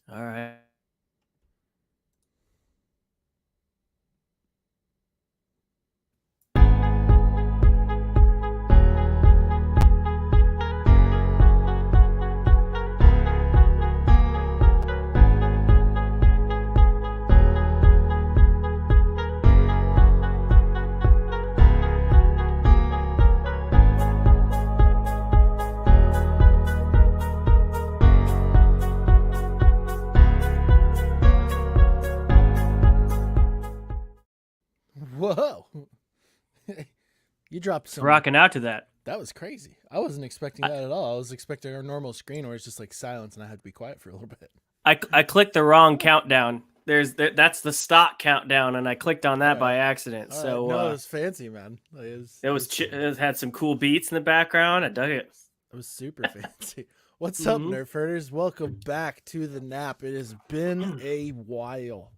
All right. Whoa. You dropped some. Rocking out to that. That was crazy. I wasn't expecting I, that at all. I was expecting our normal screen where it's just like silence and I had to be quiet for a little bit. I clicked the wrong countdown. That's the stock countdown, and I clicked on All that by right. accident. All right. So No, it was fancy, man. Like, it was it had some cool beats in the background. I dug it. it was super fancy. What's up, Hmm. Nerf Herders? Welcome back to the Nap. It has been a while.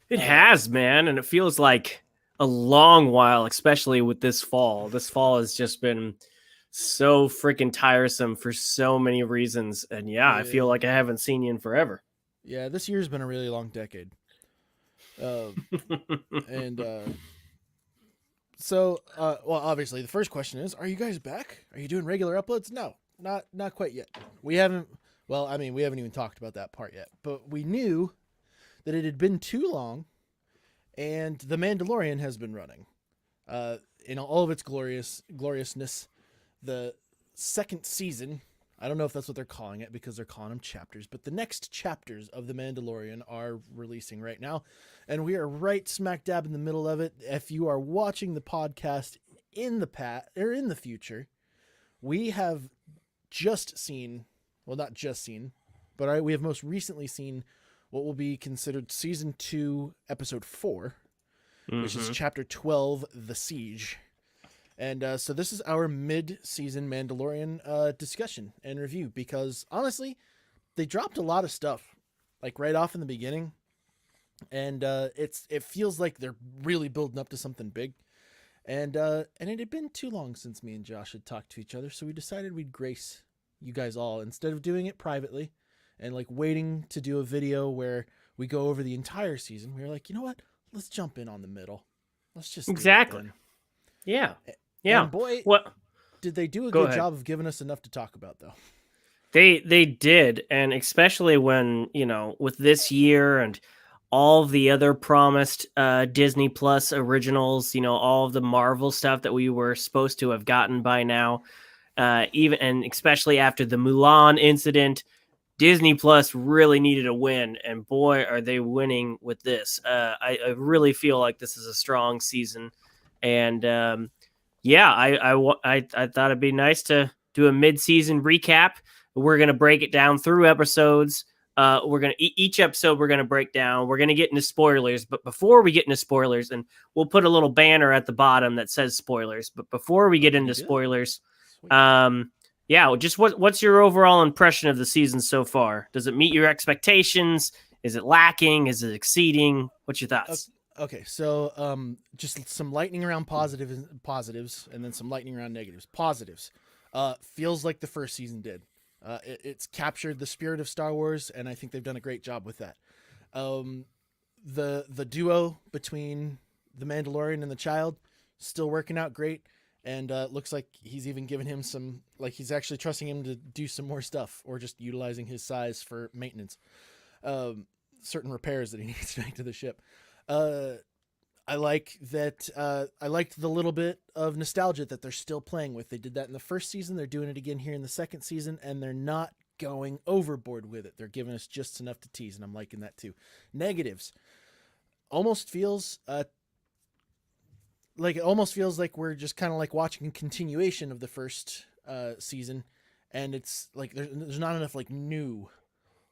It has, man, and it feels like a long while, especially with this fall. This fall has just been so freaking tiresome for so many reasons, and yeah, I feel Yeah, like I haven't seen you in forever. yeah. This year's been a really long decade. Uh, and well, obviously, the first question is: are you guys back? Are you doing regular uploads? No, not quite yet. We haven't. Well, I mean, we haven't even talked about that part yet. But we knew that it had been too long, and the Mandalorian has been running, in all of its gloriousness. The second season. I don't know if that's what they're calling it because they're calling them chapters, but the next chapters of The Mandalorian are releasing right now, and we are right smack dab in the middle of it. If you are watching the podcast in the past or in the future, we have just seen, well, not just seen, but we have most recently seen what will be considered season 2, episode 4, which is Hmm. chapter 12, The Siege. And so this is our mid-season Mandalorian discussion and review because honestly, they dropped a lot of stuff like right off in the beginning, and it feels like they're really building up to something big. And it had been too long since me and Josh had talked to each other, so we decided we'd grace you guys all instead of doing it privately and like waiting to do a video where we go over the entire season. We were like, you know what? Let's jump in on the middle. Let's just do it Exactly. then. Yeah. Yeah. And boy, What? did they do a Go good ahead. job of giving us enough to talk about, though. They did, and especially when with this year and all the other promised Disney Plus originals, all of the Marvel stuff that we were supposed to have gotten by now, even and especially after the Mulan incident, Disney Plus really needed a win, and boy, are they winning with this. I really feel like this is a strong season, and yeah, I thought it'd be nice to do a mid-season recap. We're gonna break it down through episodes. We're gonna each episode we're gonna break down. We're gonna get into spoilers, but before we get into spoilers, and we'll put a little banner at the bottom that says spoilers. But before we Oh, get can you into do that? spoilers, Sweet. um, yeah, just what's your overall impression of the season so far? Does it meet your expectations? Is it lacking? Is it exceeding? What's your thoughts? Okay, so just some lightning around positives, and then some lightning around negatives. Positives, feels like the first season did. It's captured the spirit of Star Wars, and I think they've done a great job with that. Um, the duo between the Mandalorian and the child still working out great, and looks like he's even given him some, like he's actually trusting him to do some more stuff, or just utilizing his size for maintenance. Um, Certain repairs that he needs to make to the ship. Uh, I like that. I liked the little bit of nostalgia that they're still playing with. They did that in the first season. They're doing it again here in the second season, and they're not going overboard with it. They're giving us just enough to tease, and I'm liking that too. Negatives almost feels like it almost feels like we're just kind of like watching a continuation of the first season, and it's like there's not enough like new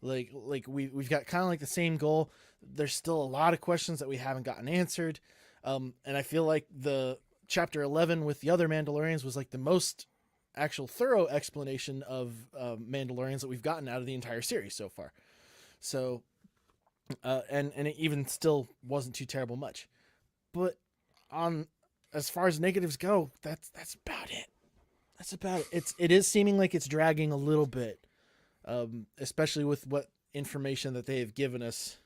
we've got kind of like the same goal. There's still a lot of questions that we haven't gotten answered, and I feel like the chapter 11 with the other Mandalorians was like the most actual thorough explanation of Mandalorians that we've gotten out of the entire series so far. So and it even still wasn't too terrible much, but on as far as negatives go, that's about it. That's about it. It is seeming like it's dragging a little bit, especially with what information that they have given us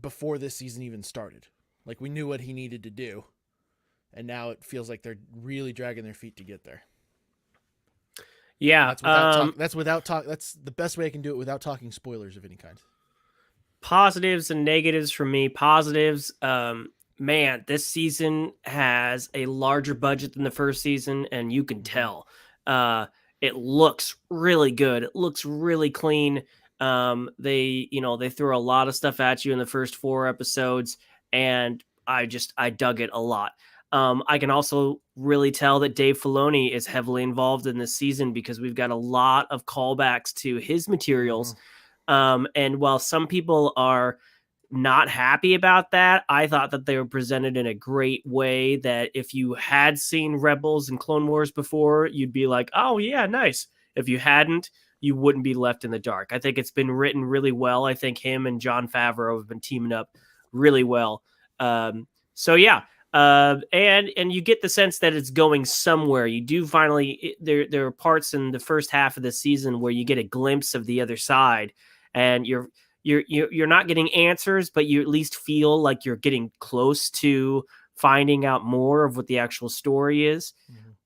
before this season even started. Like, we knew what he needed to do, and now it feels like they're really dragging their feet to get there. Yeah. That's without talk. That's without talk. That's the best way I can do it without talking spoilers of any kind. Positives and negatives for me. Positives, man, this season has a larger budget than the first season, and you can tell. It looks really good. It looks really clean. They throw a lot of stuff at you in the first 4 episodes, and I dug it a lot. I can also really tell that Dave Filoni is heavily involved in this season because we've got a lot of callbacks to his materials. And while some people are not happy about that, I thought that they were presented in a great way that if you had seen Rebels and Clone Wars before, you'd be like, oh, yeah, nice. If you hadn't, you wouldn't be left in the dark. I think it's been written really well. I think him and Jon Favreau have been teaming up really well. So, yeah. And you get the sense that it's going somewhere. You do finally there are parts in the first half of the season where you get a glimpse of the other side, and you're not getting answers, but you at least feel like you're getting close to finding out more of what the actual story is.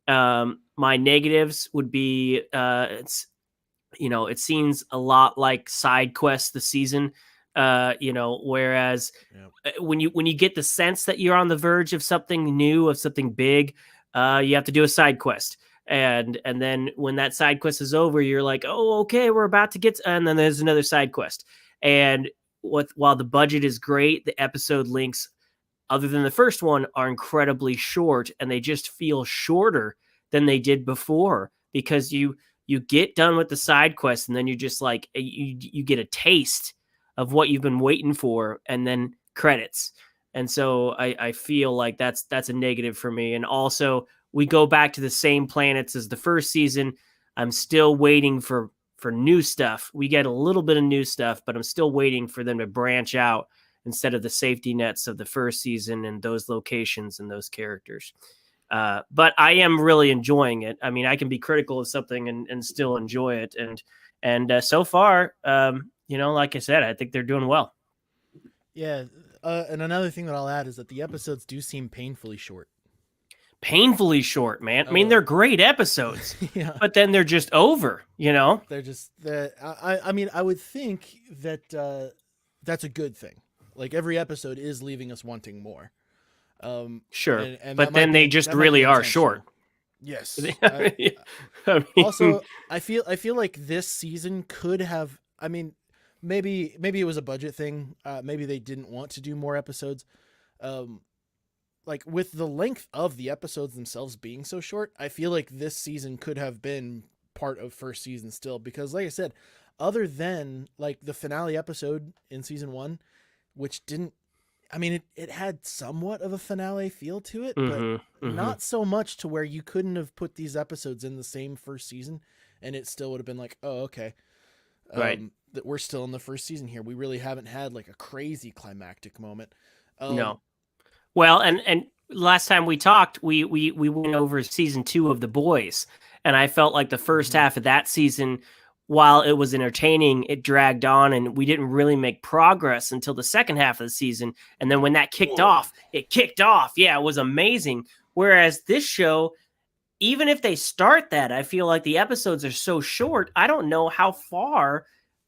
My negatives would be it seems a lot like side quests this season. Whereas when you get the sense that you're on the verge of something new, of something big, you have to do a side quest. And then when that side quest is over, you're like, oh, okay, we're about to get, and then there's another side quest. And while the budget is great, the episode links, other than the first one, are incredibly short, and they just feel shorter than they did before because you get done with the side quest, and then you just like you get a taste of what you've been waiting for, and then credits. And so I feel like that's a negative for me. And also, we go back to the same planets as the first season. I'm still waiting for new stuff. We get a little bit of new stuff, but I'm still waiting for them to branch out instead of the safety nets of the first season and those locations and those characters. But I am really enjoying it. I mean, I can be critical of something and still enjoy it. And so far, like I said, I think they're doing well. Yeah. And another thing that I'll add is that the episodes do seem painfully short. Painfully short, man. I mean, they're great episodes, yeah. But then they're just over, They're just I mean, I would think that that's a good thing. Like, every episode is leaving us wanting more. Sure. And but then they just really are short. Yes. I mean, also, I feel like this season could have, I mean, maybe it was a budget thing. Maybe they didn't want to do more episodes. Like, with the length of the episodes themselves being so short, I feel like this season could have been part of first season still, because like I said, other than like the finale episode in season 1, which didn't, I mean, it had somewhat of a finale feel to it, but not so much to where you couldn't have put these episodes in the same first season and it still would have been like, oh, okay. Right. That we're still in the first season here. We really haven't had like a crazy climactic moment. No. Well, and last time we talked, we went over season 2 of The Boys, and I felt like the first half of that season, while it was entertaining, it dragged on, and we didn't really make progress until the second half of the season. And then when that kicked off, it kicked off. Yeah, it was amazing. Whereas this show, even if they start that, I feel like the episodes are so short, I don't know how far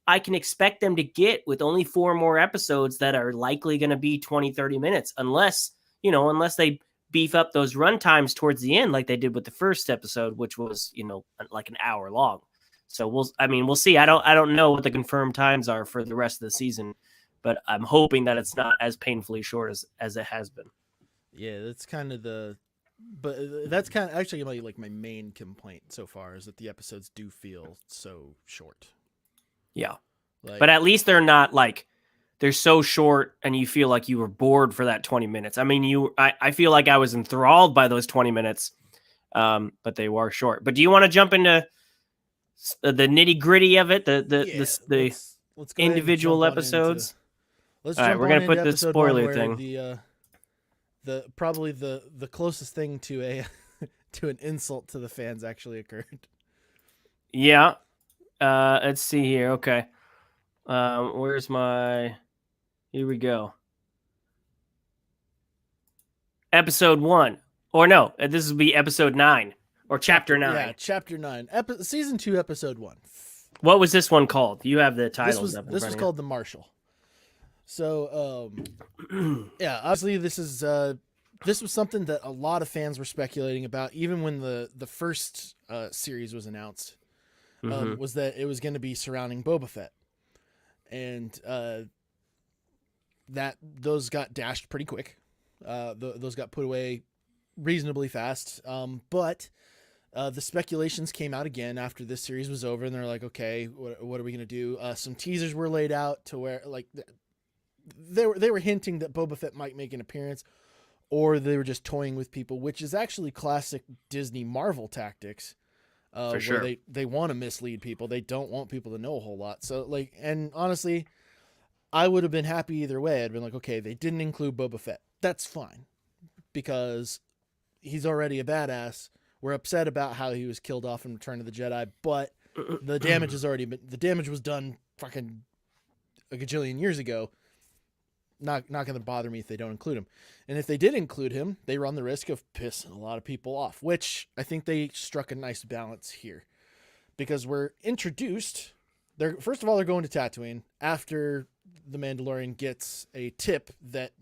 I can expect them to get with only 4 more episodes that are likely going to be 20, 30 minutes, unless they beef up those run times towards the end, like they did with the first episode, which was, like an hour long. So we'll see. I don't know what the confirmed times are for the rest of the season, but I'm hoping that it's not as painfully short as it has been. Yeah, that's kind of that's kind of actually my main complaint so far, is that the episodes do feel so short. Yeah. But at least they're not like, they're so short and you feel like you were bored for that 20 minutes. I mean, I feel like I was enthralled by those 20 minutes, but they were short. But do you want to jump into the nitty gritty of it? Let's individual episodes. Let's all right, jump we're going to on put into this spoiler thing. The probably the closest thing to a to an insult to the fans actually occurred. Yeah. Let's see here. Okay. Where's my? Here we go. Episode 1, or no, this would be episode 9 or chapter 9. Yeah, chapter 9, season 2, episode 1. What was this one called? You have the This titles was up in this front was of called the Marshal. So yeah, obviously this was something that a lot of fans were speculating about, even when the first series was announced. Was that it was going to be surrounding Boba Fett, and that those got dashed pretty quick. Those got put away reasonably fast. But the speculations came out again after this series was over, and they're like, okay, what are we going to do? Some teasers were laid out to where like they were hinting that Boba Fett might make an appearance, or they were just toying with people, which is actually classic Disney Marvel tactics. For sure. Where they want to mislead people. They don't want people to know a whole lot. So like, and honestly, I would have been happy either way. I'd been like, okay, they didn't include Boba Fett. That's fine, because he's already a badass. We're upset about how he was killed off in Return of the Jedi, but the damage the damage was done fucking a gajillion years ago. Not going to bother me if they don't include him. And if they did include him, they run the risk of pissing a lot of people off, which I think they struck a nice balance here, because we're introduced. First of all, they're going to Tatooine after the Mandalorian gets a tip that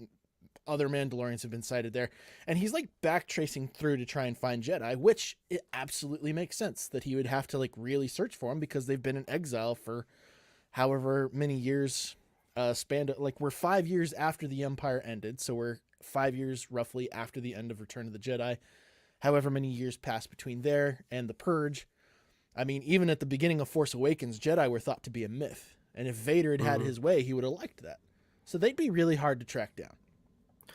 other Mandalorians have been sighted there. And he's like backtracing through to try and find Jedi, which it absolutely makes sense that he would have to like really search for them, because they've been in exile for however many years. Spanned, like, we're 5 years after the Empire ended, so we're 5 years roughly after the end of Return of the Jedi. However many years passed between there and the Purge. I mean, even at the beginning of Force Awakens, Jedi were thought to be a myth, and if Vader had had his way, he would have liked that. So they'd be really hard to track down.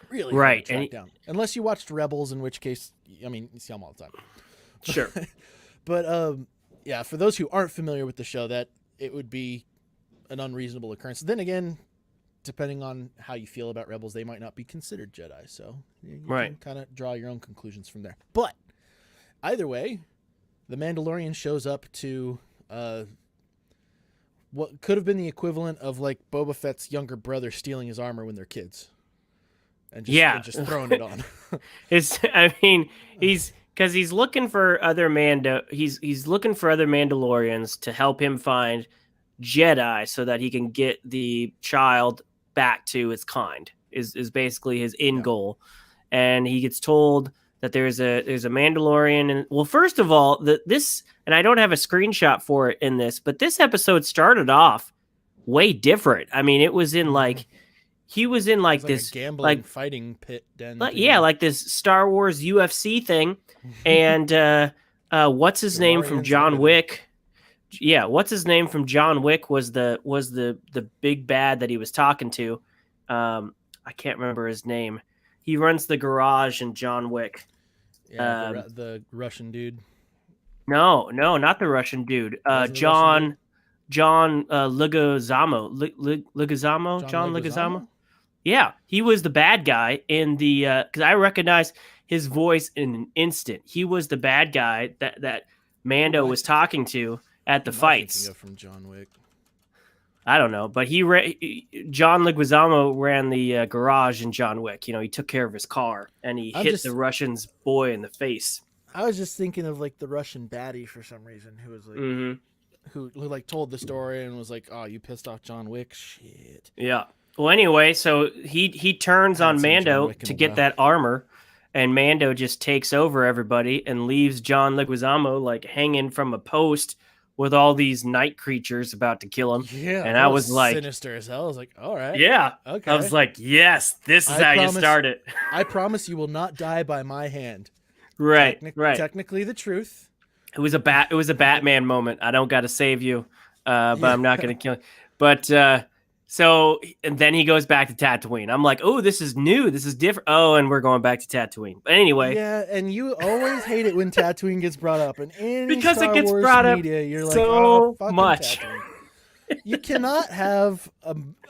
Really hard to track down. Unless you watched Rebels, in which case, I mean, you see them all the time. Sure. But yeah, for those who aren't familiar with the show, that it would be an unreasonable occurrence. Then again, depending on how you feel about Rebels, they might not be considered Jedi. So you can kind of draw your own conclusions from there. But either way, the Mandalorian shows up to what could have been the equivalent of like Boba Fett's younger brother stealing his armor when they're kids, and just throwing it on. I mean, because he's looking for other he's looking for other Mandalorians to help him find Jedi so that he can get the child back to its kind is basically his end goal. And he gets told that there's a Mandalorian. And well, first of all, this, and I don't have a screenshot for it in this, but this episode started off way different. I mean, it was in like, he was in like this a gambling like fighting pit den. Yeah, like this Star Wars UFC thing. And what's his name from John Wick? Yeah, what's his name from John Wick was the big bad that he was talking to. I can't remember his name. He runs the garage in John Wick. Yeah, the Russian dude. No, not the Russian dude. John Leguizamo. John Leguizamo. Yeah, he was the bad guy in the because I recognized his voice in an instant. He was the bad guy that Mando was talking to at the fights. From John Wick. I don't know, but John Leguizamo ran the garage in John Wick. You know, he took care of his car and he hit the Russian's boy in the face. I was just thinking of like the Russian baddie for some reason, who was like who like told the story and was like, "Oh, you pissed off John Wick? Shit." Yeah. Well, anyway, so he turns on Mando to get that armor, and Mando just takes over everybody and leaves John Leguizamo like hanging from a post with all these night creatures about to kill him. Yeah, and I was like, sinister as hell. I was like, all right. Yeah. Okay. I was like, yes, this is how you start it. I promise you will not die by my hand. Right. Right. Technically the truth. It was a Batman moment. I don't got to save you, but I'm not going to kill you. But so, and then he goes back to Tatooine. I'm like, oh, this is new. This is different. Oh, and we're going back to Tatooine. But anyway. Yeah, and you always hate it when Tatooine gets brought up. And because Star it gets Wars brought media, up you're like, so much. You cannot have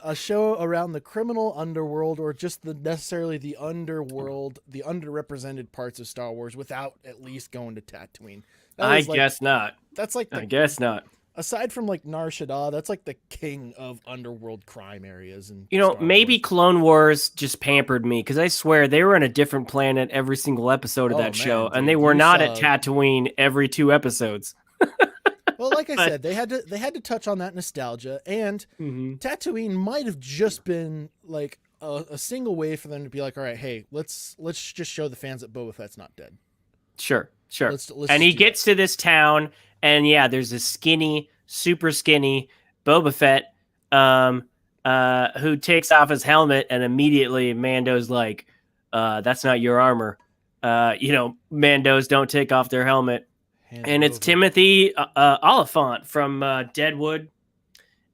a show around the criminal underworld or just necessarily the underworld, the underrepresented parts of Star Wars without at least going to Tatooine. I guess not. That's like I guess not. aside from like Nar Shaddaa, that's like the king of underworld crime areas in You know, Star maybe Wars. Clone Wars just pampered me because I swear they were on a different planet every single episode of Oh that show, man, and they dude, were you not at saw. Tatooine every 2 episodes. Well, like I But said, they had to touch on that nostalgia, and mhm. Tatooine might have just been like a single way for them to be like, all right, hey, let's just show the fans that Boba Fett's not dead. Sure, sure. Let's And just he do that. gets to this town, and yeah, there's a skinny, super skinny Boba Fett, who takes off his helmet, and immediately Mando's like, "That's not your armor." Mandos don't take off their helmet, Hand it and it's over. Timothy Oliphant from Deadwood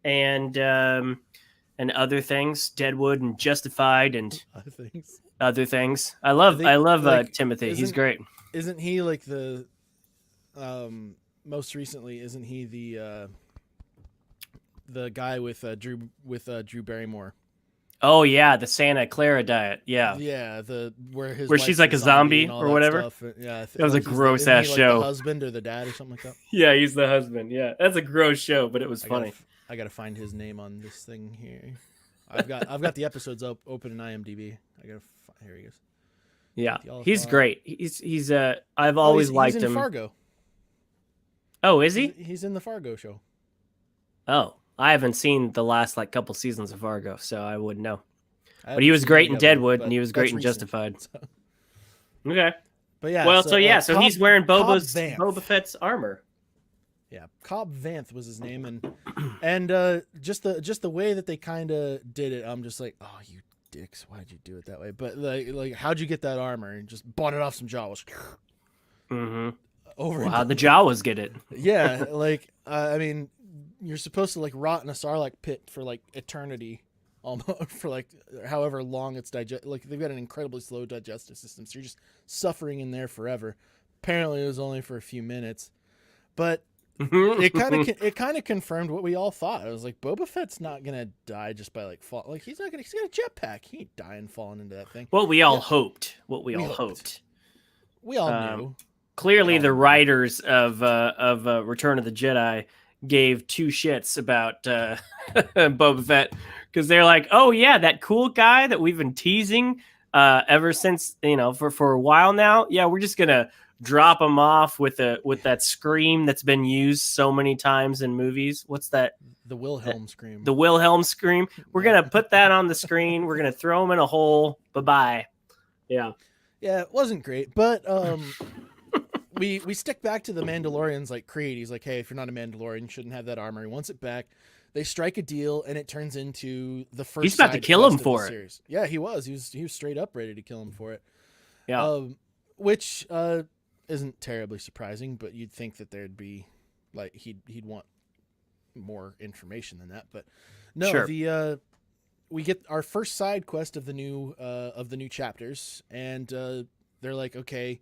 and other things, Deadwood and Justified and I think. other things. I I think love like Timothy. He's great. isn't he like the most recently isn't he the guy with Drew Barrymore? Oh yeah, the Santa Clara diet. Yeah, Yeah, the where his where she's wife's like a a zombie zombie and all or that whatever. stuff. Yeah, That was a like gross isn't ass he like the show. husband or the dad or something like that? Yeah, he's the husband. Yeah, that's a gross show, but it was I gotta funny. I gotta find his name on this thing here. I've got the episodes open in IMDb. Here he is. Yeah, The he's Oliphant. great. He's I've Oh, always he's liked in him. Fargo. Oh, is He's he? he's in the Fargo show. Oh, I haven't seen the last like couple seasons of Fargo, so I wouldn't know. I But he haven't was seen great any in of them, Deadwood, and but he was great that's in recent. Justified. So, Okay. but yeah, Well, so Cobb, he's wearing Cobb Boba Vanth. Fett's armor. Yeah, Cobb Vanth was his name, and just the way that they kind of did it, I'm just like, oh, you dicks, why'd you do it that way? But like how'd you get that armor? And just bought it off some Jawas. Mm-hmm. Over Well, how'd the into, Jawas get it? yeah, like I mean, you're supposed to like rot in a Sarlacc pit for like eternity, almost for like however long it's digest. Like they've got an incredibly slow digestive system, so you're just suffering in there forever. Apparently, it was only for a few minutes, but it kind of confirmed what we all thought. It was like Boba Fett's not gonna die just by like fall. Like he's not gonna. He's got a jetpack. He ain't dying falling into that thing. What we all Yeah, hoped. What we we all hoped. hoped. We all Um, knew. We Clearly, all the knew. writers of Return of the Jedi gave two shits about Boba Fett because they're like, oh yeah, that cool guy that we've been teasing ever since for a while now. Yeah, we're just gonna drop him off with that scream that's been used so many times in movies. What's that? The Wilhelm scream. The Wilhelm scream. We're Yeah. gonna put that on the screen. We're gonna throw him in a hole. Bye bye. Yeah. Yeah, it wasn't great, but we stick back to the Mandalorian's like creed. He's like, hey, if you're not a Mandalorian, you shouldn't have that armor. He wants it back. They strike a deal, and it turns into the first. He's about to side kill quest him of for the it. series. Yeah, he was. He was straight up ready to kill him for it. Yeah. Which isn't terribly surprising, but you'd think that there'd be like he'd want more information than that. But no, Sure. We get our first side quest of the new chapters, and they're like, okay,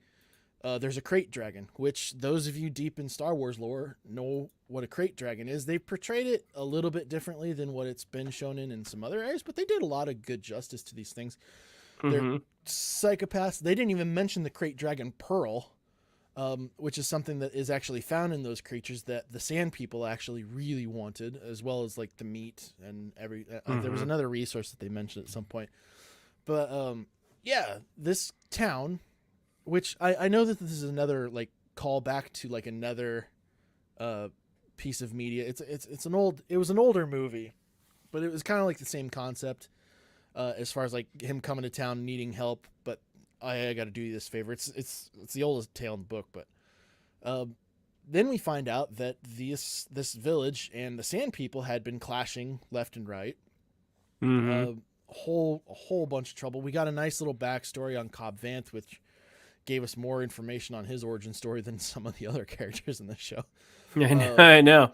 there's a crate dragon, which those of you deep in Star Wars lore know what a crate dragon is. They portrayed it a little bit differently than what it's been shown in some other areas, but they did a lot of good justice to these things. They're Mm-hmm. psychopaths. They didn't even mention the crate dragon Pearl, which is something that is actually found in those creatures that the Sand People actually really wanted, as well as like the meat and every. There was another resource that they mentioned at some point, but yeah, this town, which I know that this is another like callback to like another piece of media. It was an older movie, but it was kind of like the same concept. As far as like him coming to town needing help, but I got to do you this favor. It's the oldest tale in the book, but then we find out that this village and the Sand People had been clashing left and right. Mm-hmm. A whole bunch of trouble. We got a nice little backstory on Cobb Vanth, which gave us more information on his origin story than some of the other characters in the show. I know.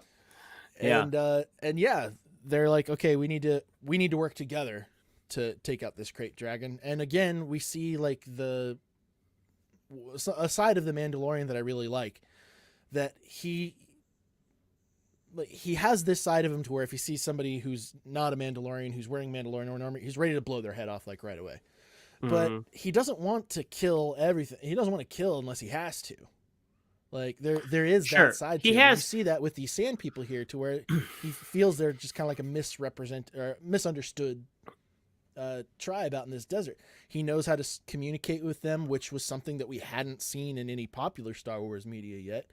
Yeah. And yeah, they're like, okay, we need to work together to take out this crate dragon. And again, we see like a side of the Mandalorian that I really like, that he has this side of him to where if he sees somebody who's not a Mandalorian, who's wearing Mandalorian armor, he's ready to blow their head off like right away. But he doesn't want to kill everything. He doesn't want to kill unless he has to. Like there is that Sure. side to He it. And you has see that with these sand people here, to where he feels they're just kind of like a misrepresent or misunderstood tribe out in this desert. He knows how to communicate with them, which was something that we hadn't seen in any popular Star Wars media yet.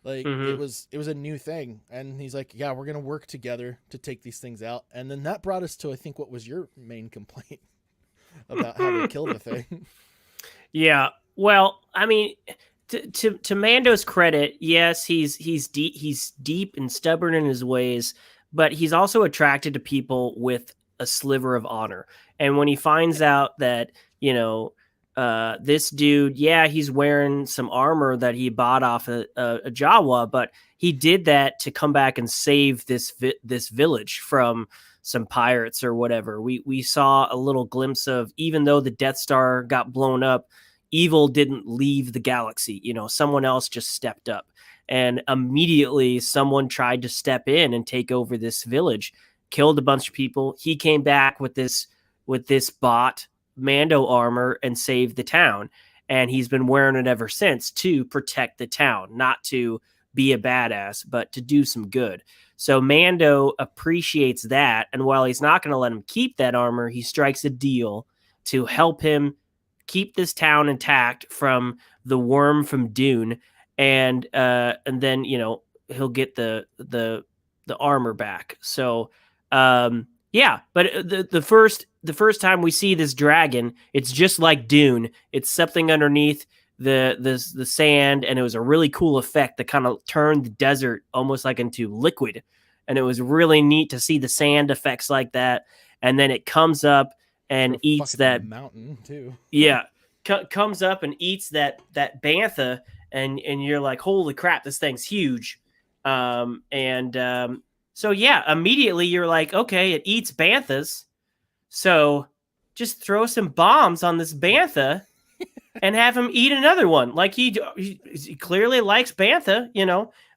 Like mhm. it was a new thing, and he's like, "Yeah, we're gonna work together to take these things out." And then that brought us to, I think, what was your main complaint about how they kill the thing. Yeah. Well, I mean, to Mando's credit, yes, he's deep and stubborn in his ways, but he's also attracted to people with a sliver of honor. And when he finds out that this dude, yeah, he's wearing some armor that he bought off a Jawa, but he did that to come back and save this village from some pirates or whatever. We saw a little glimpse of, even though the Death Star got blown up, evil didn't leave the galaxy. Someone else just stepped up. And immediately someone tried to step in and take over this village, killed a bunch of people. He came back with this bot Mando armor and saved the town. And he's been wearing it ever since to protect the town, not to be a badass, but to do some good. So Mando appreciates that. And while he's not going to let him keep that armor, he strikes a deal to help him keep this town intact from the worm from Dune, and then he'll get the armor back. So yeah, but the first time we see this dragon, it's just like Dune. It's something underneath the sand, and it was a really cool effect that kind of turned the desert almost like into liquid, and it was really neat to see the sand effects like that. And then it comes up For and a eats that. fucking mountain too. Yeah, comes up and eats that bantha, and you're like, holy crap, this thing's huge. And So yeah, immediately you're like, okay, it eats banthas, so just throw some bombs on this bantha and have him eat another one. Like he clearly likes bantha.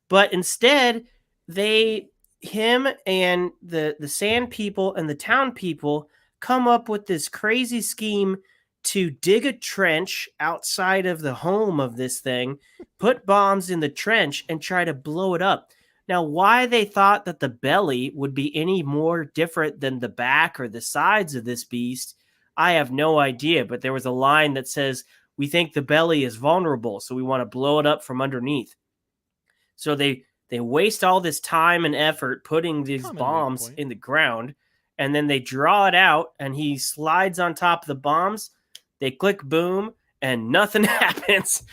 But instead they him and the sand people and the town people come up with this crazy scheme to dig a trench outside of the home of this thing, put bombs in the trench, and try to blow it up. Now, why they thought that the belly would be any more different than the back or the sides of this beast, I have no idea. But there was a line that says, we think the belly is vulnerable, so we want to blow it up from underneath. So they waste all this time and effort putting these Common weak bombs point. in the ground, and then they draw it out, and he slides on top of the bombs. They click boom, and nothing happens.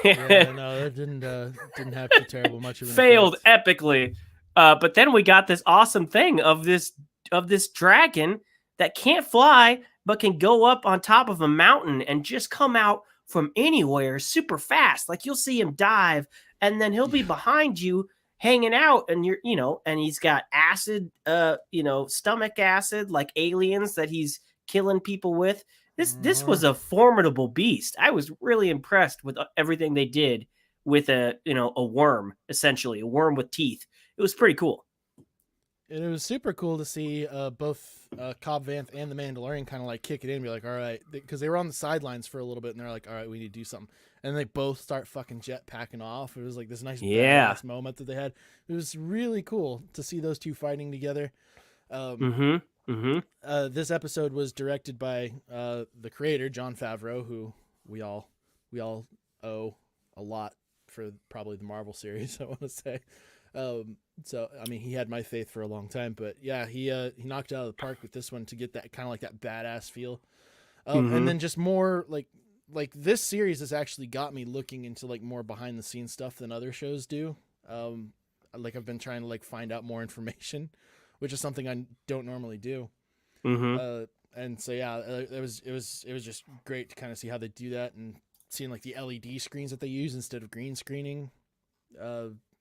Yeah, no, that didn't have too terrible much of an Failed effect. epically. But then we got this awesome thing of this dragon that can't fly but can go up on top of a mountain and just come out from anywhere super fast. Like you'll see him dive, and then he'll be Yeah. behind you hanging out, and and he's got acid, stomach acid like aliens that he's killing people with. This Uh-huh. was a formidable beast. I was really impressed with everything they did with a worm, essentially a worm with teeth. It was pretty cool. And it was super cool to see both Cobb Vanth and the Mandalorian kind of like kick it in and be like, all right, because they were on the sidelines for a little bit and they're like, all right, we need to do something. And they both start fucking jet packing off. It was like this nice Yeah. badass moment that they had. It was really cool to see those two fighting together. Um, Mm-hmm. Mm-hmm. this episode was directed by the creator, Jon Favreau, who we all owe a lot for probably the Marvel series, I want to say. So I mean, he had my faith for a long time, but yeah, he knocked it out of the park with this one to get that kind of like that badass feel. And Mm-hmm. then just more like this series has actually got me looking into like more behind the scenes stuff than other shows do. Like I've been trying to like find out more information, which is something I don't normally do. Mm-hmm. And so yeah, it was just great to kind of see how they do that and seeing like the LED screens that they use instead of green screening.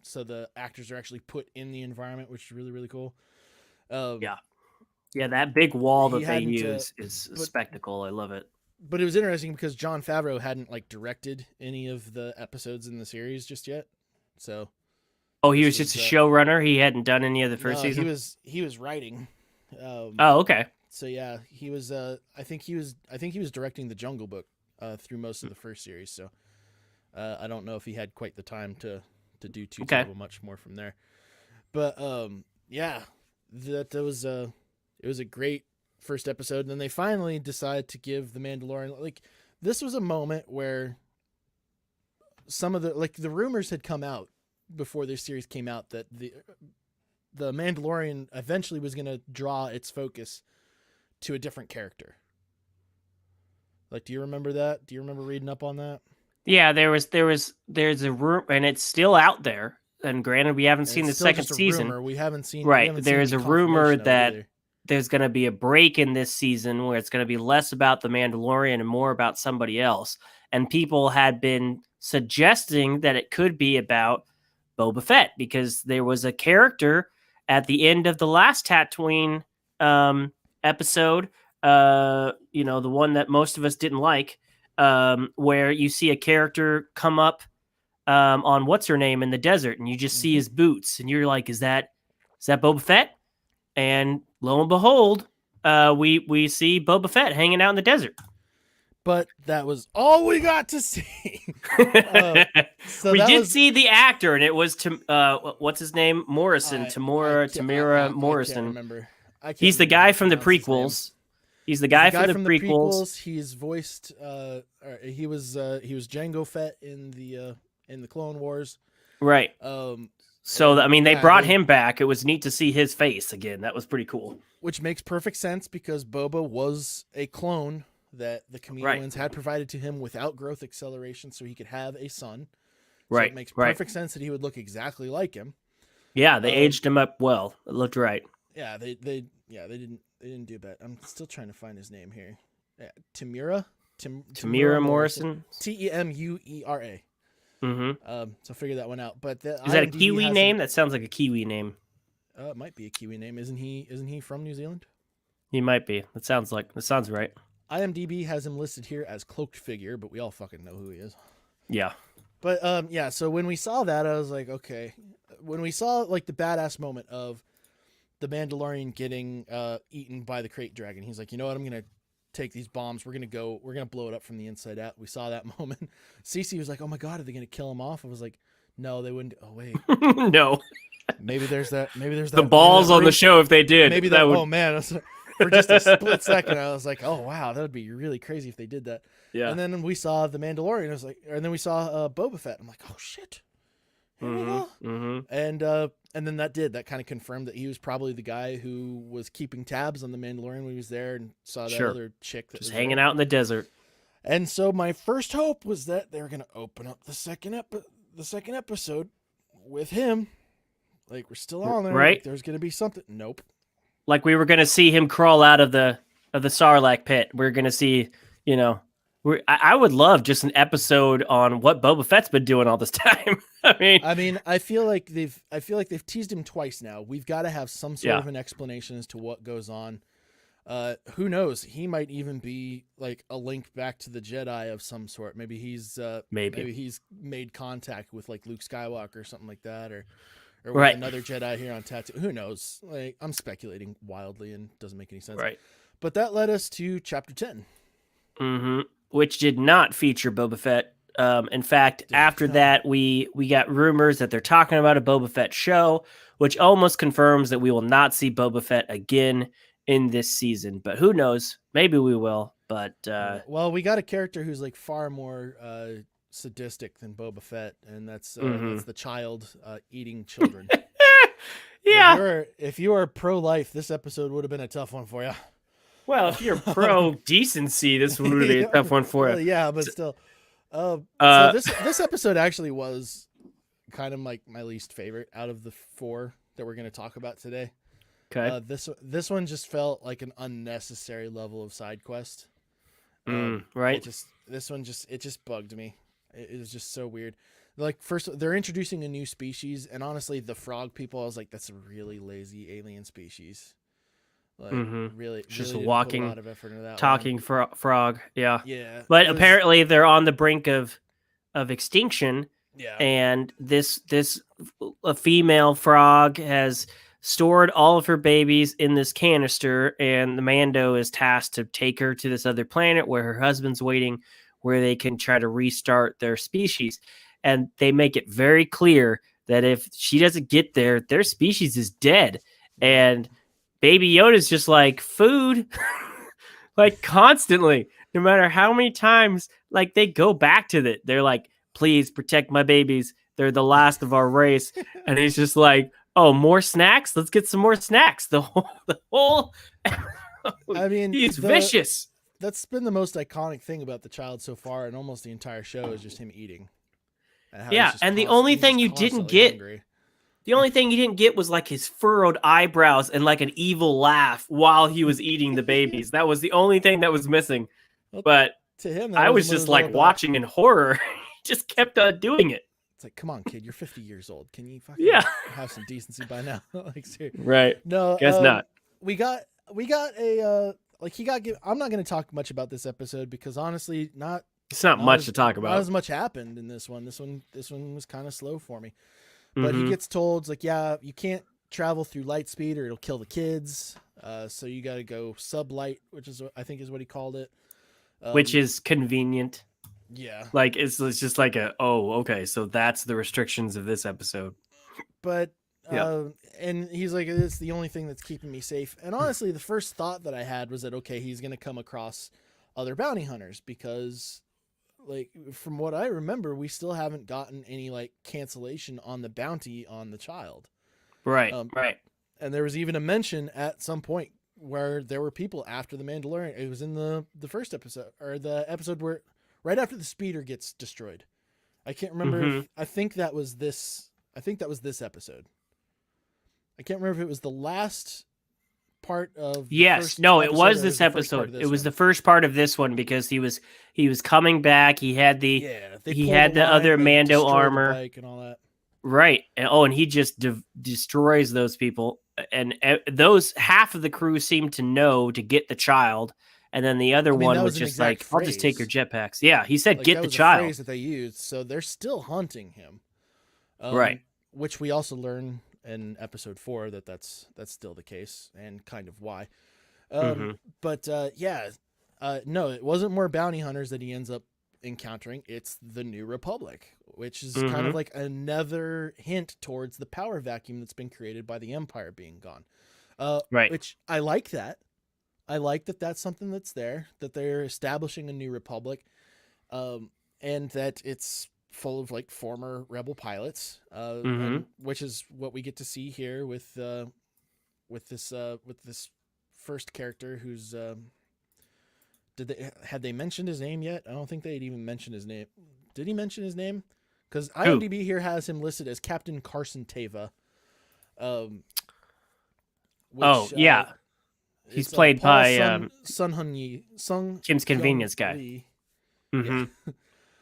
So the actors are actually put in the environment, which is really really cool. Um, Yeah. Yeah, that big wall he that they hadn't, use is a but spectacle. I love it. it was interesting because Jon Favreau hadn't like directed any of the episodes in the series just yet. So Oh, he this was just was a showrunner. He hadn't done any of the first no, season. he was writing. Oh, okay. So yeah, he was. I think he was directing the Jungle Book through most of the first series. So I don't know if he had quite the time to do too Okay. terrible much more from there. But yeah, that was it was a great first episode. And then they finally decided to give the Mandalorian, like, this was a moment where some of the rumors had come out before this series came out that the Mandalorian eventually was going to draw its focus to a different character. Like, do you remember that? Do you remember reading up on that? Yeah, there's a room, and it's still out there. And granted, we haven't And seen it's the still second just a season. rumor. We haven't seen Right. There's any a rumor confirmation of it that either. there's going to be a break in this season where it's going to be less about the Mandalorian and more about somebody else. And people had been suggesting that it could be about Boba Fett, because there was a character at the end of the last Tatooine episode, the one that most of us didn't like, where you see a character come up on what's her name in the desert, and you just see his boots, and you're like, is that Boba Fett? And lo and behold, we see Boba Fett hanging out in the desert. But that was all we got to see. So we that did was, see the actor, and it was what's his name? Morrison, Tamira Morrison. I can't remember. He's the guy from the prequels. He's the guy from the prequels. He's voiced. He was Jango Fett in the Clone Wars. Right. So I mean, they yeah, brought him back. It was neat to see his face again. That was pretty cool. Which makes perfect sense because Boba was a clone that the Kaminoans had provided to him without growth acceleration, so he could have a son. So right. It makes perfect sense that he would look exactly like him. Yeah, they aged him up well. It looked right. Yeah, they didn't do bad. I'm still trying to find his name here. Tamira Morrison. Temuera. Mm-hmm. So figure that one out. But is that a Kiwi name? That sounds like a Kiwi name. It might be a Kiwi name. Isn't he from New Zealand? He might be. That sounds right. IMDb has him listed here as cloaked figure, but we all fucking know who he is. Yeah. But yeah. So when we saw that, I was like, okay. When we saw like the badass moment of the Mandalorian getting eaten by the crate dragon, he's like, you know what? I'm gonna take these bombs. We're gonna blow it up from the inside out. We saw that moment. Cece was like, oh my god, are they gonna kill him off? I was like, no, they wouldn't. Oh wait, no. Maybe there's that. The balls on the show if they did. Maybe that would. Oh man, for just a split second, I was like, oh wow, that would be really crazy if they did that. Yeah. And then we saw the Mandalorian. I was like, and then we saw Boba Fett. I'm like, oh shit. Here we go. Mm-hmm. And then that kind of confirmed that he was probably the guy who was keeping tabs on the Mandalorian when he was there and saw that other chick that just was hanging there. out in the desert. And so my first hope was that they were going to open up the second episode with him. Like, we're still on there. Right. Like, there's going to be something. Nope. Like we were going to see him crawl out of the Sarlacc pit. We're going to see, I would love just an episode on what Boba Fett's been doing all this time. I mean, I feel like they've teased him twice now. We've got to have some sort of an explanation as to what goes on. Who knows? He might even be like a link back to the Jedi of some sort. Maybe he's maybe he's made contact with like Luke Skywalker or something like that, or with another Jedi here on Tatooine. Who knows? Like, I'm speculating wildly and doesn't make any sense. Right. But that led us to Chapter 10. Mm-hmm. Which did not feature Boba Fett. In fact, after that, we got rumors that they're talking about a Boba Fett show, which almost confirms that we will not see Boba Fett again in this season. But who knows? Maybe we will. But well, we got a character who's like far more sadistic than Boba Fett, and that's the child eating children. Yeah. If you are pro-life, this episode would have been a tough one for you. Well, if you're pro decency, this would be a tough one for you. Yeah, but still. So this episode actually was kind of like my least favorite out of the 4 that we're going to talk about today. Okay. This one just felt like an unnecessary level of side quest. Right. This one just bugged me. It was just so weird. Like, first they're introducing a new species, and honestly, the frog people, I was like, that's a really lazy alien species. Like, really, just really walking, put a lot of effort into that talking frog. Yeah. Yeah. But apparently they're on the brink of extinction. Yeah. And a female frog has stored all of her babies in this canister, and the Mando is tasked to take her to this other planet where her husband's waiting where they can try to restart their species. And they make it very clear that if she doesn't get there, their species is dead. And Baby Yoda's just like, food, like constantly, no matter how many times, like they go back to it. They're like, please protect my babies. They're the last of our race. And he's just like, oh, more snacks? Let's get some more snacks. The whole I mean, he's vicious. That's been the most iconic thing about the child so far, and almost the entire show is just him eating. Yeah, and the only thing you didn't get, hungry. The only thing you didn't get was like his furrowed eyebrows and like an evil laugh while he was eating the babies. That was the only thing that was missing. But to him, I was just like watching in horror. He just kept on doing it. It's like, come on, kid, you're 50 years old. Can you fucking have some decency by now? Like, seriously. Right. No, guess not. We got a like he got. I'm not going to talk much about this episode because honestly, it's not much to talk about. Not as much happened in this one. This one was kind of slow for me. But he gets told, it's like, yeah, you can't travel through light speed or it'll kill the kids. So you got to go sublight, which is I think is what he called it. Which is convenient. Yeah. Like it's just like okay, so that's the restrictions of this episode. But and he's like, it's the only thing that's keeping me safe. And honestly, the first thought that I had was that, okay, he's going to come across other bounty hunters because, like, from what I remember, we still haven't gotten any like cancellation on the bounty on the child. Right. Right. And there was even a mention at some point where there were people after the Mandalorian. It was in the first episode, or the episode where right after the speeder gets destroyed. I can't remember. I think that was this episode. I can't remember if it was the last part of it was this episode. It was the first part of this one because he was coming back. He had the other Mando armor and all that. Right. And he just destroys those people, and those half of the crew seemed to know to get the child, and then the other one was just like, "I'll just take your jetpacks." Yeah, he said, "Get the child." Phrase that they used, so they're still hunting him. Right. Which we also learn in episode 4 that's still the case, and kind of why. But no, it wasn't more bounty hunters that he ends up encountering. It's the New Republic, which is kind of like another hint towards the power vacuum that's been created by the Empire being gone. Right. Which I like that. I like that that's something that's there, that they're establishing a New Republic, and that it's full of like former rebel pilots, which is what we get to see here with this first character who's had they mentioned his name yet? I don't think they'd even mentioned his name. Did he mention his name? Because IMDb here has him listed as Captain Carson Teva. He's played by Sun Hun Yi, Kim's Convenience guy.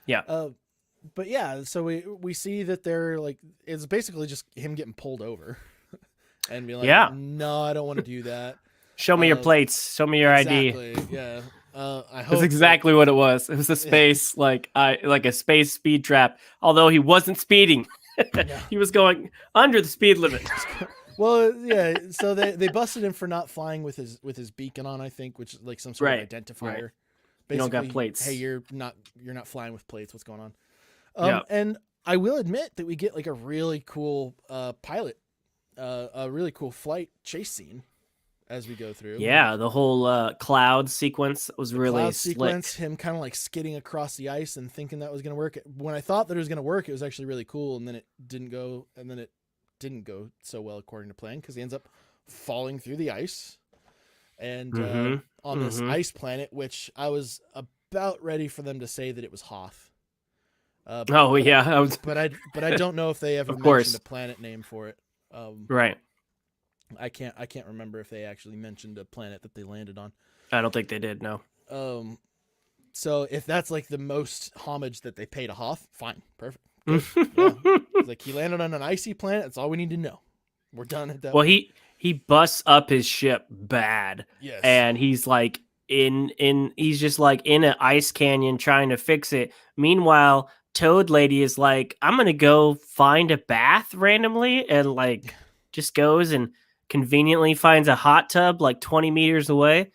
Yeah. But yeah, so we see that they're like, it's basically just him getting pulled over and being like, no, I don't want to do that. Show me your plates. Show me your ID. Yeah. I hope that's exactly what it was. It was a space like a space speed trap. Although he wasn't speeding, he was going under the speed limit. Well, yeah. So they busted him for not flying with his beacon on, I think, which is like some sort of identifier. Right. Basically, you don't got plates. Hey, you're not flying with plates. What's going on? And I will admit that we get like a really cool pilot, a really cool flight chase scene as we go through. Yeah, the whole cloud sequence was really slick. Him kind of like skidding across the ice and thinking that was going to work. When I thought that it was going to work, it was actually really cool, and then it didn't go, and then it didn't go so well according to plan because he ends up falling through the ice and on this ice planet, which I was about ready for them to say that it was Hoth. But I don't know if they ever mentioned a planet name for it. Right. I can't remember if they actually mentioned a planet that they landed on. I don't think they did. No. So if that's like the most homage that they pay to Hoth, fine, perfect. It's like he landed on an icy planet. That's all we need to know. We're done at that. Well, he busts up his ship bad. Yes. And he's like he's just like in an ice canyon trying to fix it. Meanwhile, Toad Lady is like, I'm gonna go find a bath randomly, and like just goes and conveniently finds a hot tub like 20 meters away,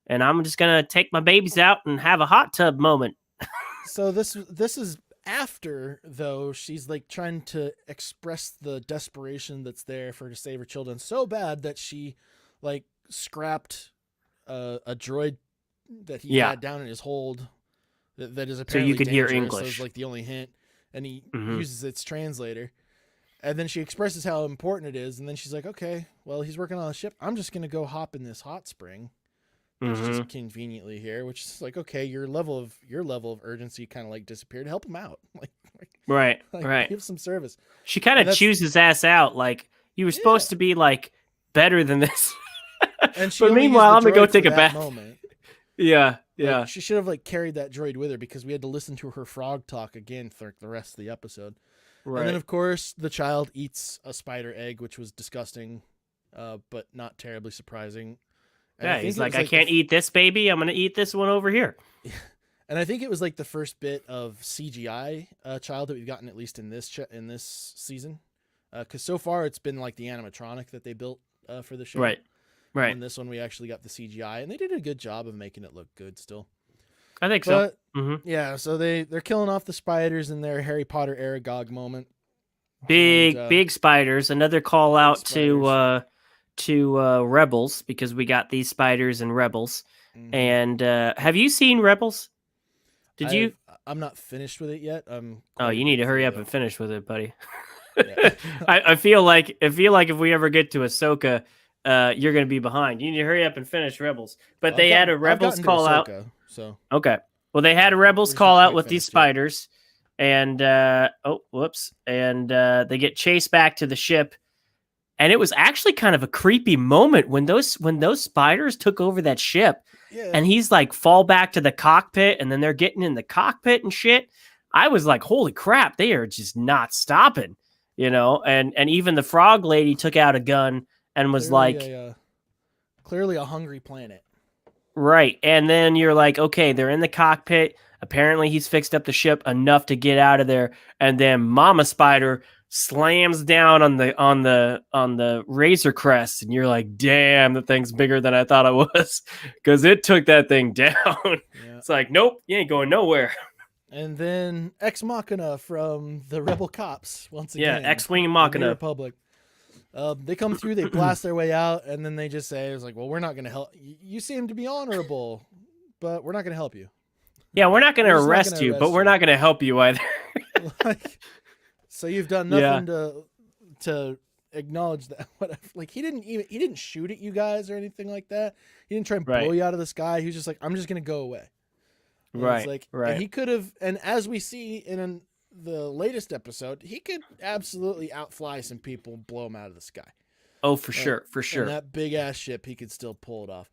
and I'm just gonna take my babies out and have a hot tub moment. So this is after, though, she's like trying to express the desperation that's there for her to save her children so bad that she like scrapped a droid that he Yeah, had down in his hold that is so you apparently could hear dangerous. That was English. like the only hint, and he Hmm. uses its translator. And then she expresses how important it is, and then she's like, "Okay, well, he's working on a ship. I'm just gonna go hop in this hot spring that's Hmm. just conveniently here." Which is like, okay, your level of urgency kind of like disappeared. Help him out, Right, like right. give some service. She kind And of that's chews his ass out. Like you were yeah. supposed to be like better than this. And she But only used meanwhile, the I'm gonna go droid for take a that bath. moment. Yeah, Like yeah. she should have like carried that droid with her because we had to listen to her frog talk again for the rest of the episode. And then Right. of course the child eats a spider egg, which was disgusting, but not terribly surprising. And I Yeah, think he's it like, was I like the can't eat this baby. I'm gonna eat this one over here. and I think it was like the first bit of CGI child that we've gotten at least in this season. Because so far it's been like the animatronic that they built for the show, Right, and right. then this one we actually got the CGI, and they did a good job of making it look good still. I think so. But Hmm. yeah, so they're killing off the spiders in their Harry Potter Aragog moment, and Big spiders. Another call big out spiders. to Rebels because we got these spiders in Rebels. Hmm. And have you seen Rebels? Did you? I'm not finished with it yet. I'm Oh, quite a you need bit to hurry through up and though. finish with it, buddy. Yeah. I feel like if we ever get to Ahsoka, you're gonna be behind. You need to hurry up and finish Rebels. But Well, I've they had gotten a I've Rebels gotten to call out. Ahsoka, so Okay. Well, they had yeah, a Rebels we're just call not out quite with these finished yet. spiders, and oh, whoops, and they get chased back to the ship, and it was actually kind of a creepy moment when those spiders took over that ship, Yeah, and he's like fall back to the cockpit, and then they're getting in the cockpit and shit. I was like, holy crap, they are just not stopping, and even the frog lady took out a gun and was clearly like, a hungry planet. right. And then you're like, okay, they're in the cockpit. Apparently he's fixed up the ship enough to get out of there. And then Mama Spider slams down on the Razor Crest, and you're like, damn, the thing's bigger than I thought it was. Cause it took that thing down. Yeah, It's like, nope, you ain't going nowhere. and then Ex Machina from the Rebel Cops once Yeah, again, X-Wing the New Machina. Republic. They come through, they blast their way out, and then they just say, "It's like, well, we're not going to help. You seem to be honorable, but we're not going to help you. Yeah, we're not We're gonna just not going arrest to you, but arrest we're you." not gonna help you either. Like, so you've done Yeah. nothing to acknowledge that. Whatever. Like he didn't shoot at you guys or anything like that. He didn't try and blow Right. you out of the sky. He was just like, "I'm just going to go away." And it's Right. like, and Right. he could have, and as we see the latest episode, he could absolutely outfly some people, blow them out of the sky. Oh, for And, sure, for and sure. that big ass ship, he could still pull it off.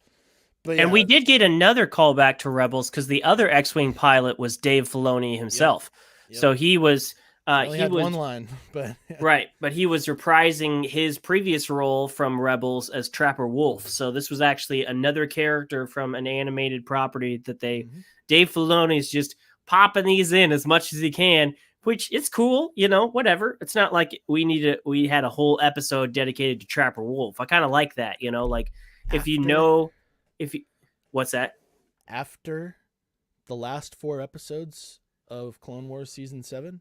But And we yeah, did get another callback to Rebels because the other X-wing pilot was Dave Filoni yep, himself. yep. So he was, He only he had one was line, but right, but he was reprising his previous role from Rebels as Trapper Wolf. So this was actually another character from an animated property that Mhm. Dave Filoni is just popping these in as much as he can, which it's cool, whatever. It's not like we had a whole episode dedicated to Trapper Wolf. I kind of like that, like if you after know, if you, what's that? after the last 4 episodes of Clone Wars season 7,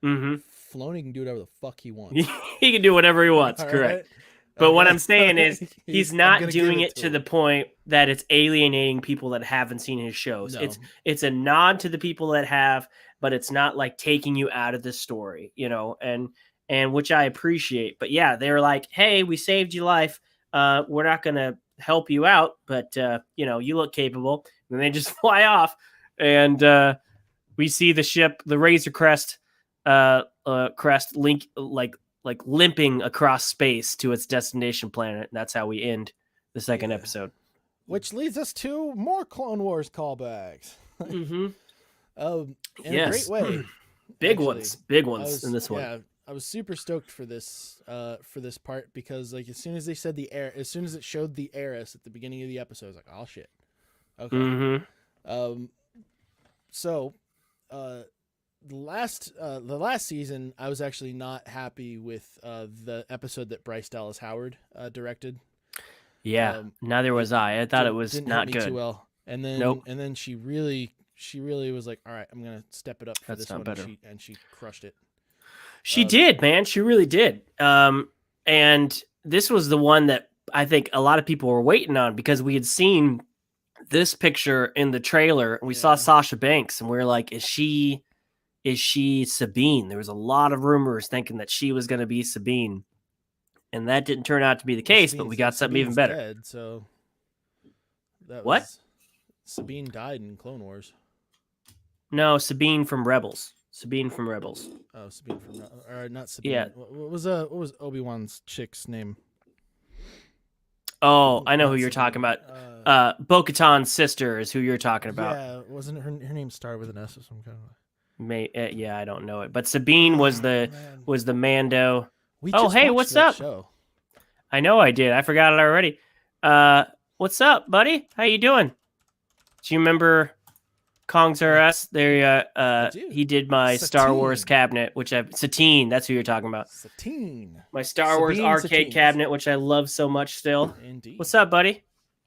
Mm-hmm. Filoni can do whatever the fuck he wants. He can do whatever he wants. All Correct. right. But what Okay. I'm saying is he's I'm not gonna give doing it to him. the point that it's alienating people that haven't seen his shows. No. It's a nod to the people that have, but it's not like taking you out of the story, and which I appreciate. But yeah, they're like, "Hey, we saved your life. We're not going to help you out, but you look capable." And they just fly off, and we see the ship, the Razor Crest crest link like limping across space to its destination planet. And that's how we end the second Yeah. episode. Which leads us to more Clone Wars callbacks. Mm-hmm. In a great way. Big actually. ones in this one. Yeah, I was super stoked for this part because like as soon as they said as soon as it showed the heiress at the beginning of the episode, I was like, oh shit. Okay. Mm-hmm. So the last season I was actually not happy with the episode that Bryce Dallas Howard directed. Yeah, neither was I. I thought it was didn't not hit me good. too well. And then Nope. and then she really she really was like, all right, I'm gonna step it up for That's this not one, better. and she crushed it. She did, man. She really did. And this was the one that I think a lot of people were waiting on because we had seen this picture in the trailer and we saw Yeah. Sasha Banks and we were like, is she Sabine? There was a lot of rumors thinking that she was going to be Sabine. And that didn't turn out to be the case, but we got something even Sabine's better. dead, so that What? was Sabine died in Clone Wars. No, Sabine from Rebels. Sabine from Rebels. Oh, Sabine from not Sabine. Yeah. What was Obi-Wan's chick's name? Oh, I know Not who you're Sabine. talking about. Bo-Katan's sister is who you're talking about. Yeah, wasn't her name started with an S or some kind of? Yeah, I don't know it, but Sabine was the Mando. We Oh, just hey, watched what's that up? show. I know I did. I forgot it already. What's up, buddy? How you doing? Do you remember Kong's R Us? There, he did my Star Wars Satine. cabinet, which Satine. That's who you're talking about. Satine. My Star Wars Sabine arcade Satine. cabinet, which I love so much still. Indeed. What's up, buddy?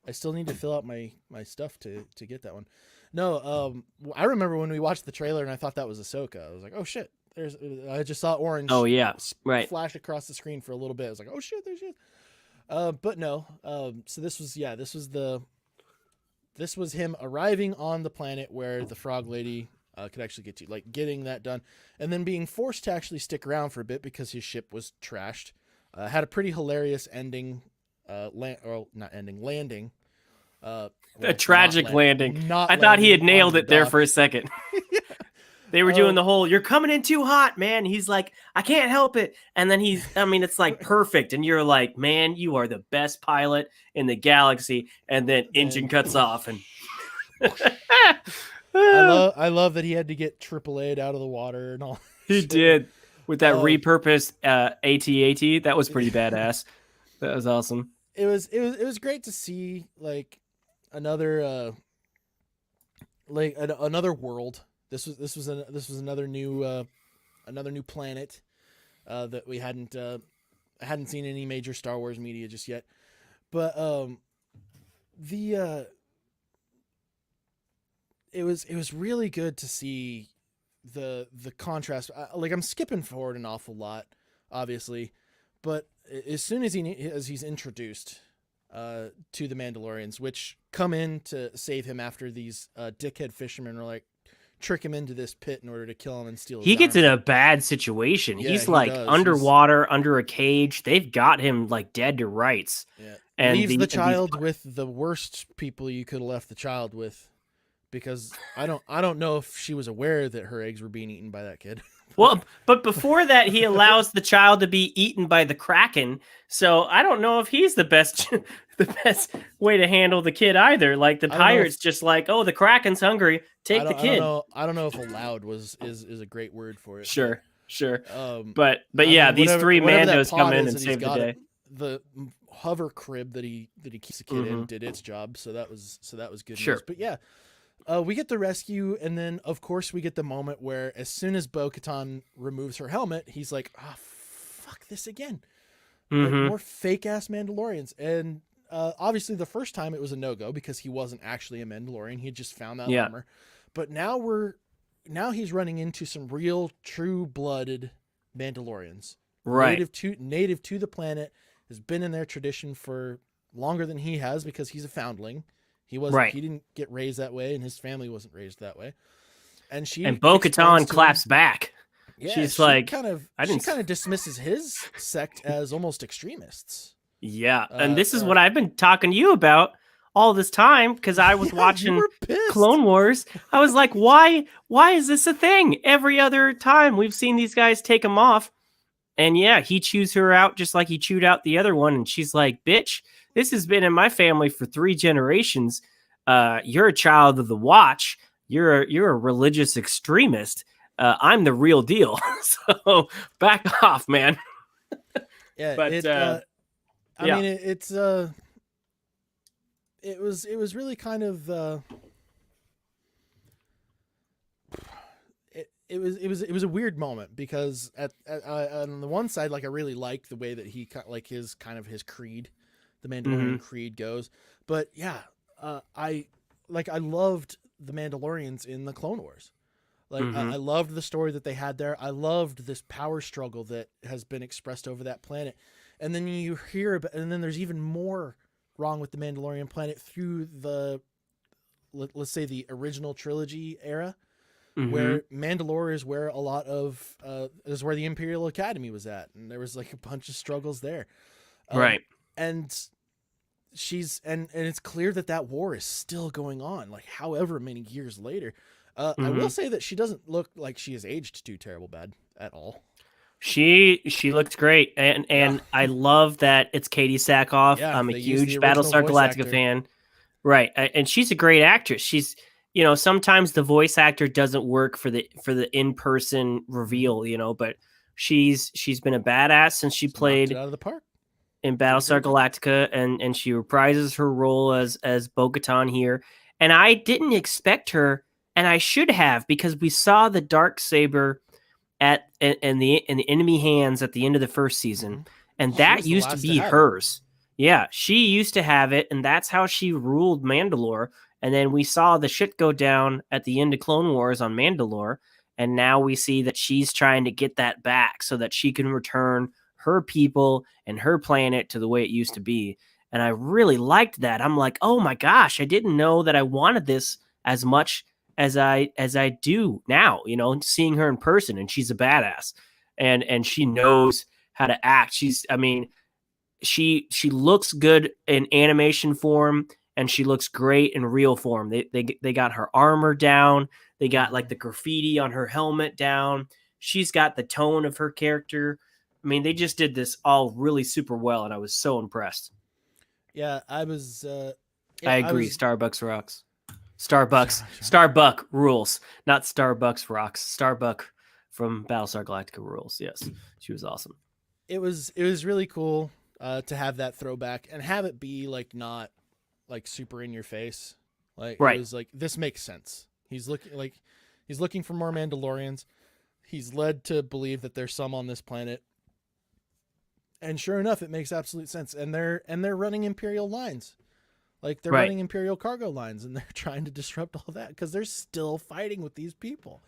I still need to fill out my stuff to get that one. No, I remember when we watched the trailer and I thought that was Ahsoka. I was like, oh shit, I just saw orange. Oh yeah, right. Flash across the screen for a little bit. I was like, oh shit, there she is. But no. So this was him arriving on the planet where the frog lady could actually get to, like getting that done, and then being forced to actually stick around for a bit because his ship was trashed. Had a pretty hilarious ending, landing. A tragic landing. Not I thought he had landing nailed on it the there dock. for a second. They were doing the whole, you're coming in too hot, man. He's like, I can't help it. And then it's like perfect. And you're like, man, you are the best pilot in the galaxy. And then engine cuts off. And I love that he had to get AAA'd out of the water and all. He did with that repurposed AT-AT. That was pretty badass. That was awesome. It was great to see like another another world. This was another new planet that we hadn't seen any major Star Wars media just yet. But it was really good to see the contrast. Like I'm skipping forward an awful lot, obviously, but as soon as he's introduced to the Mandalorians, which come in to save him after these dickhead fishermen are like trick him into this pit in order to kill him and steal his He gets armor. in a bad situation. Yeah, He's he like does. underwater, under a cage. They've got him like dead to rights. Yeah. And leaves the child with the worst people you could have left the child with, because I don't know if she was aware that her eggs were being eaten by that kid. Well, but before that, he allows the child to be eaten by the Kraken. So I don't know if he's the best way to handle the kid either. Like the pirate's just like, oh, the Kraken's hungry, take the kid. I don't know if allowed is a great word for it. Sure. But I yeah, mean, these three Mandos come in is, and save the day. The hover crib that he keeps the kid in did its job, so that was good news. But yeah, we get the rescue, and then of course we get the moment where as soon as Bo-Katan removes her helmet, he's like, "Ah, fuck this again!" Like, more fake ass Mandalorians, and obviously the first time it was a no-go because he wasn't actually a Mandalorian; he had just found that armor. But now he's running into some real, true-blooded Mandalorians, right? Native to the planet, has been in their tradition for longer than he has because he's a foundling. He didn't get raised that way, and his family wasn't raised that way. And Bo-Katan claps back. Yeah, she's she like, kind of dismisses his sect as almost extremists. Yeah, and this is what I've been talking to you about all this time because I was watching Clone Wars. I was like, why is this a thing? Every other time we've seen these guys take him off, and yeah, he chews her out just like he chewed out the other one, and she's like, bitch, this has been in my family for 3 generations. You're a child of the Watch. You're a religious extremist. I'm the real deal. So back off, man. Yeah, but I mean, it was really kind of it was a weird moment because on the one side, like I really liked the way that he like his creed, the Mandalorian creed goes, but yeah, I loved the Mandalorians in the Clone Wars. Like Mm-hmm. I loved the story that they had there. I loved this power struggle that has been expressed over that planet. And then you hear about, and then there's even more wrong with the Mandalorian planet through the, let's say, the original trilogy era, Mm-hmm. where Mandalore is where a lot of is where the Imperial Academy was at, and there was like a bunch of struggles there. Right. And and it's clear that that war is still going on, like however many years later. I Mm-hmm. will say that she doesn't look like she has aged too terrible bad at all. She looked great, Yeah, and I love that it's Katie Sackhoff. yeah. I'm a They used the huge original Battlestar voice Galactica actor. fan. Right. And she's a great actress. She's, sometimes the voice actor doesn't work for the in-person Mhm. reveal, but she's been a badass since she Just knocked it played out of the park. in Did a Battlestar great job. Galactica, and she reprises her role as Bo-Katan here. And I didn't expect her, and I should have, because we saw the dark saber in the enemy hands at the end of the first season, Hmm. and She that was the used to last to be have it. hers. Yeah, she used to have it, and that's how she ruled Mandalore. And then we saw the shit go down at the end of Clone Wars on Mandalore, and now we see that she's trying to get that back so that she can return her people and her planet to the way it used to be. And I really liked that. I'm like, oh my gosh, I didn't know that I wanted this as much as I do now, seeing her in person, and she's a badass, and she knows how to act. I mean, she looks good in animation form, and she looks great in real form. They got her armor down. They got like Hmm. the graffiti on her helmet down. She's got the tone of her character. I mean, they just did this all really super well, and I was so impressed. Yeah, I was. I Yeah, I agree. was. Starbucks rocks. Starbucks rules, not Starbucks rocks. Starbuck from Battlestar Galactica rules. Yes, she was awesome. It was really cool to have that throwback and have it be like not like super in your face. Like it Right, was like this makes sense. He's looking for more Mandalorians. He's led to believe that there's some on this planet. And sure enough, it makes absolute sense. And they're running Imperial lines. Like they're right. running Imperial cargo lines and they're trying to disrupt all that because they're still fighting with these people.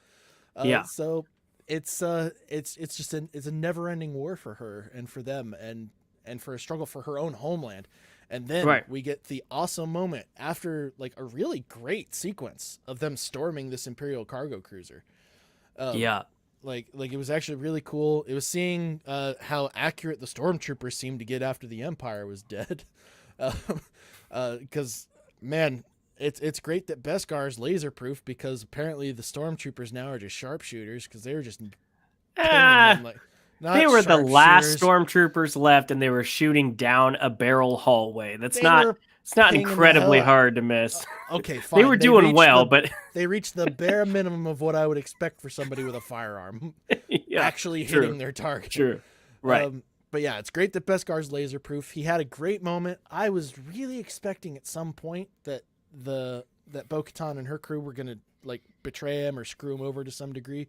Yeah, So it's just it's a never ending war for her and for them and for a struggle for her own homeland. And then right. we get the awesome moment after like a really great sequence of them storming this Imperial cargo cruiser. Um, Yeah, like it was actually really cool. It was seeing how accurate the stormtroopers seemed to get after the Empire was dead. Because man, it's great that Beskar is laser proof because apparently the stormtroopers now are just sharpshooters because they were just pinging them ah, like they not were the last sharpshooters. stormtroopers left, and they were shooting down a barrel hallway. That's They not. were It's not pinging the hell incredibly out. hard to miss. Okay, They were fine. doing well, but They reached the bare minimum of what I would expect for somebody with a firearm yeah, actually hitting true, their target. true. Right. But yeah, it's great that Beskar's laser proof. He had a great moment. I was really expecting at some point that Bo-Katan and her crew were gonna like betray him or screw him over to some degree,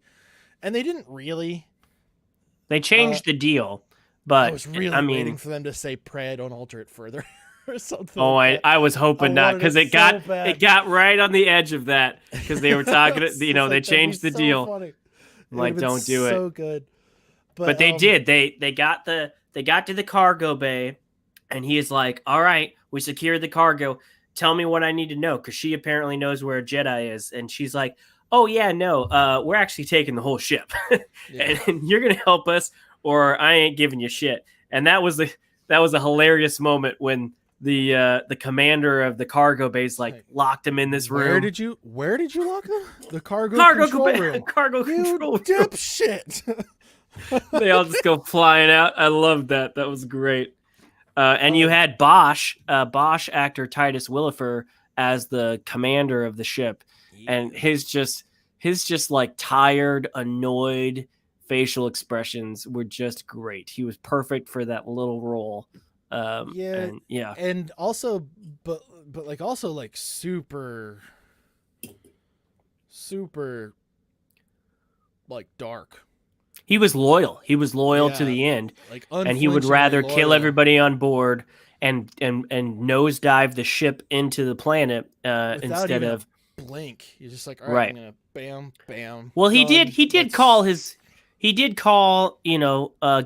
and they didn't really. They Uh, changed the deal, I but was I really waiting mean, for them to say, "Pray, don't alter it further," or something oh, like I, that. I was I hoping not, wanted because it it got so it bad. got right on the edge of that, because they were talking. It's They like that'd be changed the so deal. funny. I'm It would like, have been don't do it. so good. But But they did. They got to the cargo bay, and he is like, "All right, we secured the cargo. Tell me what I need to know," because she apparently knows where a Jedi is, and she's like, "Oh yeah, no, we're actually taking the whole ship, yeah, and you're gonna help us, or I ain't giving you shit." And that was a hilarious moment when the commander of the cargo base like like, locked him in this room. where did you lock them? The cargo Cargo control room. cargo You control room. dipshit. They all just go flying out. I love that. That was great. And you um, had Bosch actor Titus Willifer as the commander of the ship, and yeah, his just like tired, annoyed facial expressions were just great. He was perfect for that little role. yeah, And yeah, and also, but like also like super like dark. he was loyal. He was loyal to Yeah, the end, like and he would unflinchingly rather kill loyal everybody on board and nosedive the ship into the planet without instead even a of blink. You're just like, all right, I'm Right. gonna bam, bam, Well, done. he did call,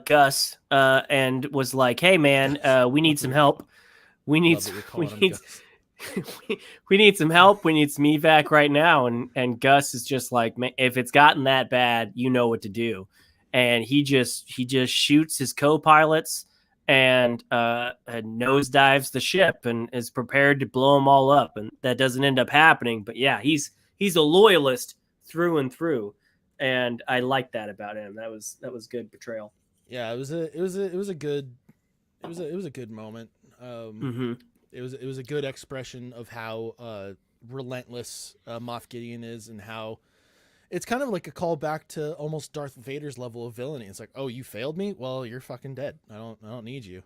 Gus, and was like, "Hey, man, Gus. we need some help. We need Love that some, you're we calling him need Gus. we need some help. We need some evac right now." And Gus is just like, "Man, if it's gotten that bad, you know what to do." And he just shoots his co-pilots and nosedives the ship and is prepared to blow them all up. And that doesn't end up happening. But yeah, he's a loyalist through and through, and I like that about him. That was good portrayal. Yeah, it was a good moment. Mm-hmm. It was a good expression of how relentless Moff Gideon is, and how it's kind of like a callback to almost Darth Vader's level of villainy. It's like, oh, you failed me? Well, you're fucking dead. I don't need you.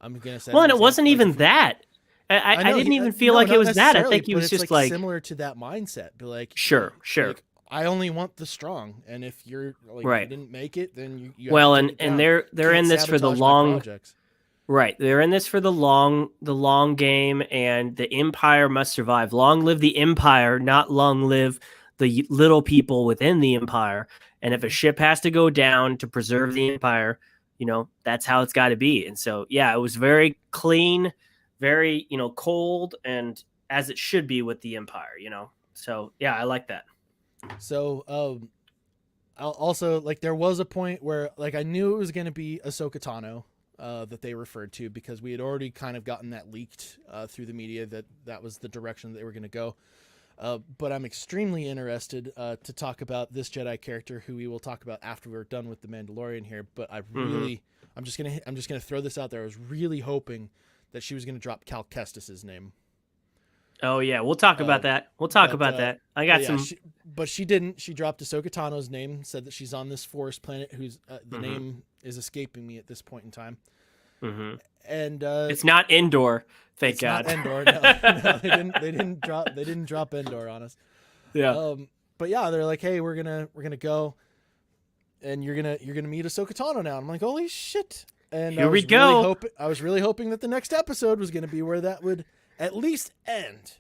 I'm gonna set Well, an and it example. wasn't Like even if that. I I know, didn't even feel no, like it not was that. I necessarily, think he but was it's just like like, similar to that mindset. Be sure, sure. like I only want the strong, and if you're like if you Right. didn't make it, then you have to Well, take it and down. they're Can't in this for the sabotage my long. projects. Right. They're in this for the long game, and the Empire must survive. Long live the Empire, not long live the little people within the Empire. And if a Mhm. ship has to go down to preserve the Empire, that's how it's got to be. And so, yeah, it was very clean, very, cold, and as it should be with the Empire. So, yeah, I like that. So, I'll also, like, there was a point where, like, I knew it was going to be Ahsoka Tano that they referred to, because we had already kind of gotten that leaked through the media that was the direction that they were going to go. But I'm extremely interested to talk about this Jedi character, who we will talk about after we're done with the Mandalorian here. But Mm-hmm. I'm just gonna throw this out there. I was really hoping that she was gonna drop Cal Kestis's name. Oh, yeah, we'll talk about Um, that. We'll talk but about that. I but got yeah, some. she didn't. She dropped Ahsoka Tano's name. Said that she's on this forest planet, whose the Mm-hmm. name is escaping me at this point in time. Mm-hmm. And It's not indoor, thank it's not God. Endor. No, no, they didn't drop Endor on us. Yeah. But yeah, they're like, hey, we're gonna go, and you're gonna meet Ahsoka Tano now. I'm like, holy shit! And Here we go. I was really hoping that the next episode was gonna be where that would at least end.